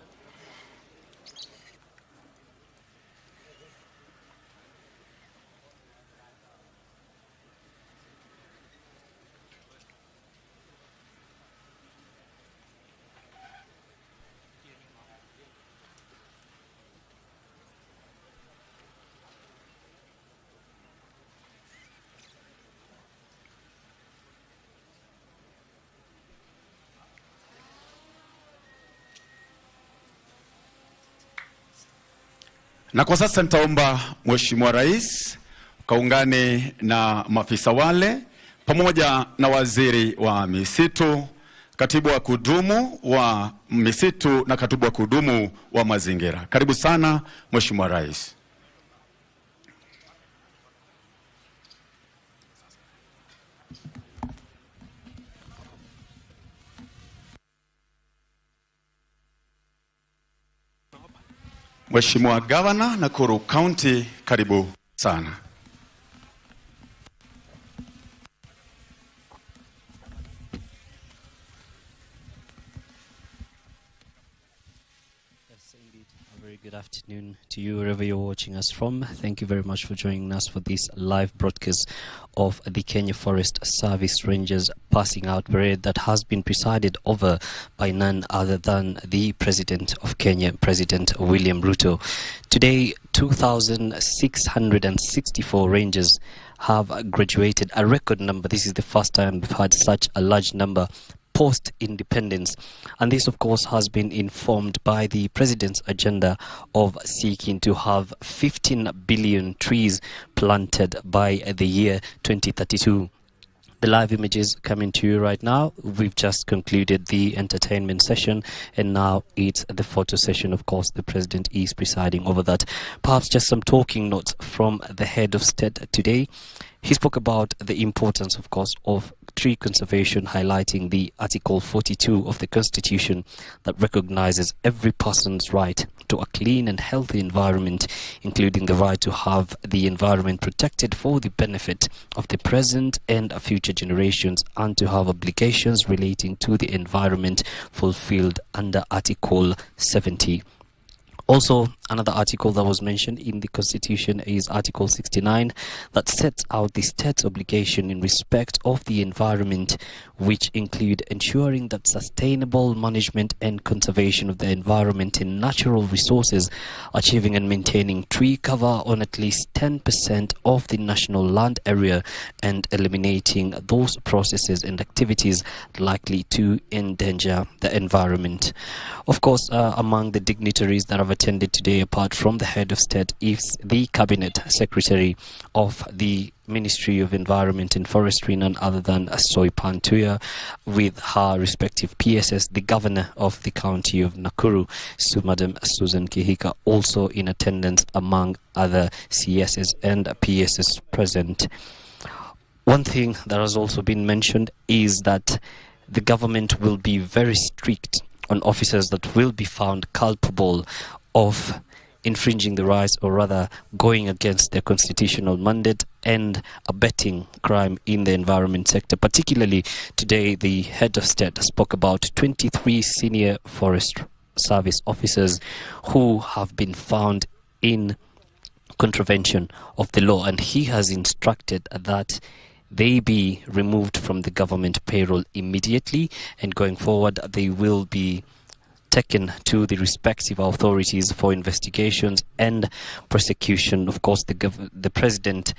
Na kwa sasa nitaomba Mheshimiwa Rais kaungane na maafisa wale pamoja na waziri wa misitu, katibu wa kudumu wa misitu na katibu wa kudumu wa mazingira. Karibu sana Mheshimiwa Rais. Mheshimiwa Governor Nakuru County, karibu sana. Good afternoon to you wherever you're watching us from. Thank you very much for joining us for this live broadcast of the Kenya Forest Service Rangers passing out parade that has been presided over by none other than the President of Kenya, President William Ruto. Today, 2,664 rangers have graduated, a record number. This is the first time we've had such a large number post-independence, and this of course has been informed by the President's agenda of seeking to have 15 billion trees planted by the year 2032. The live images coming to you right now. We've just concluded the entertainment session and now it's the photo session. Of course, the President is presiding over that. Perhaps just some talking notes from the head of state today. He spoke about the importance, of course, of tree conservation, highlighting the Article 42 of the Constitution that recognizes every person's right to a clean and healthy environment, including the right to have the environment protected for the benefit of the present and future generations, and to have obligations relating to the environment fulfilled under Article 70 Also, another article that was mentioned in the Constitution is Article 69 that sets out the state's obligation in respect of the environment, which include ensuring that sustainable management and conservation of the environment and natural resources, achieving and maintaining tree cover on at least 10% of the national land area, and eliminating those processes and activities likely to endanger the environment. Of course, among the dignitaries that have attended today, apart from the head of state, is the cabinet secretary of the Ministry of Environment and Forestry, none other than Soipan Tuya, with her respective PSS, the governor of the county of Nakuru, Madam Susan Kihika, also in attendance among other CSS and PSS present. One thing that has also been mentioned is that the government will be very strict on officers that will be found culpable of infringing the rights, or rather going against their constitutional mandate and abetting crime in the environment sector. Particularly today, the head of state spoke about 23 senior forest service officers who have been found in contravention of the law, and he has instructed that they be removed from the government payroll immediately, and going forward they will be taken to the respective authorities for investigations and prosecution. Of course, the president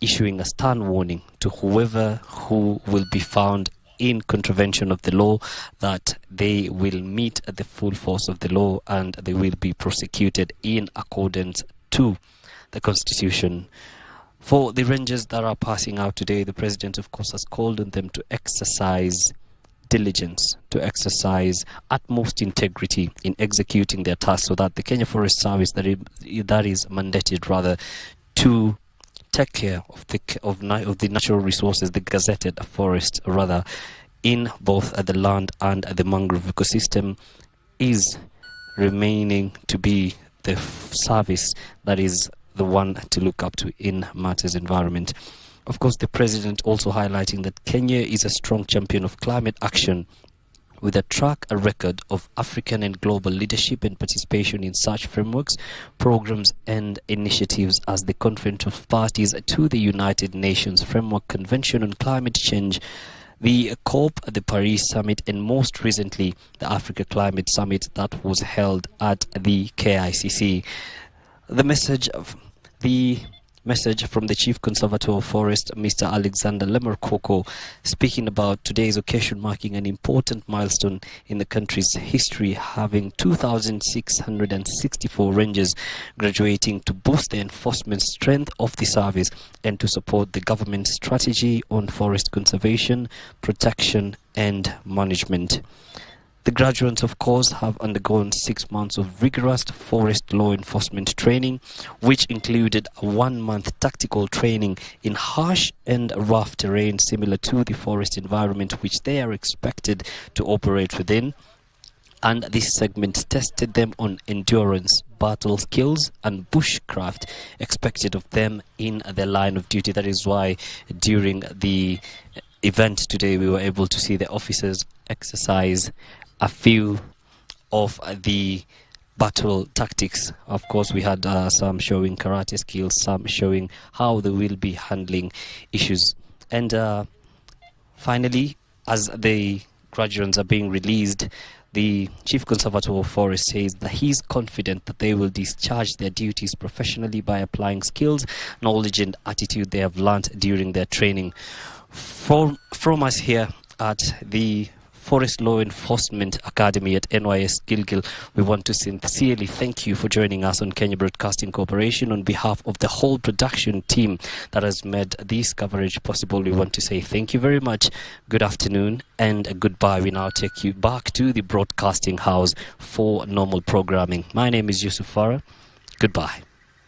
issuing a stern warning to whoever who will be found in contravention of the law that they will meet the full force of the law and they will be prosecuted in accordance to the Constitution. For the rangers that are passing out today, the president, of course, has called on them to exercise diligence, to exercise utmost integrity in executing their tasks, so that the Kenya Forest Service that is mandated rather to take care of the natural resources, the gazetted forest rather, in both the land and the mangrove ecosystem, is remaining to be the service that is the one to look up to in matters environment. Of course, the president also highlighting that Kenya is a strong champion of climate action with a track record of African and global leadership and participation in such frameworks, programs and initiatives as the Conference of Parties to the United Nations Framework Convention on Climate Change, the COP, the Paris Summit, and most recently the Africa Climate Summit that was held at the KICC. The message from the Chief Conservator of Forest, Mr. Alexander Lemerkoko, speaking about today's occasion marking an important milestone in the country's history, having 2,664 rangers graduating to boost the enforcement strength of the service and to support the government's strategy on forest conservation, protection and management. The graduates, of course, have undergone 6 months of rigorous forest law enforcement training, which included a 1-month tactical training in harsh and rough terrain similar to the forest environment which they are expected to operate within. And this segment tested them on endurance, battle skills and bushcraft expected of them in their line of duty. That is why during the event today we were able to see the officers exercise a few of the battle tactics. Of course, we had some showing karate skills, some showing how they will be handling issues. And finally, as the graduates are being released, the Chief Conservator of Forest says that he is confident that they will discharge their duties professionally by applying skills, knowledge and attitude they have learnt during their training. From us here at the Forest Law Enforcement Academy at NYS Gilgil, we want to sincerely thank you for joining us on Kenya Broadcasting Corporation. On behalf of the whole production team that has made this coverage possible, we want to say thank you very much, good afternoon and goodbye. We now take you back to the broadcasting house for normal programming. My name is Yusuf Farah. Goodbye.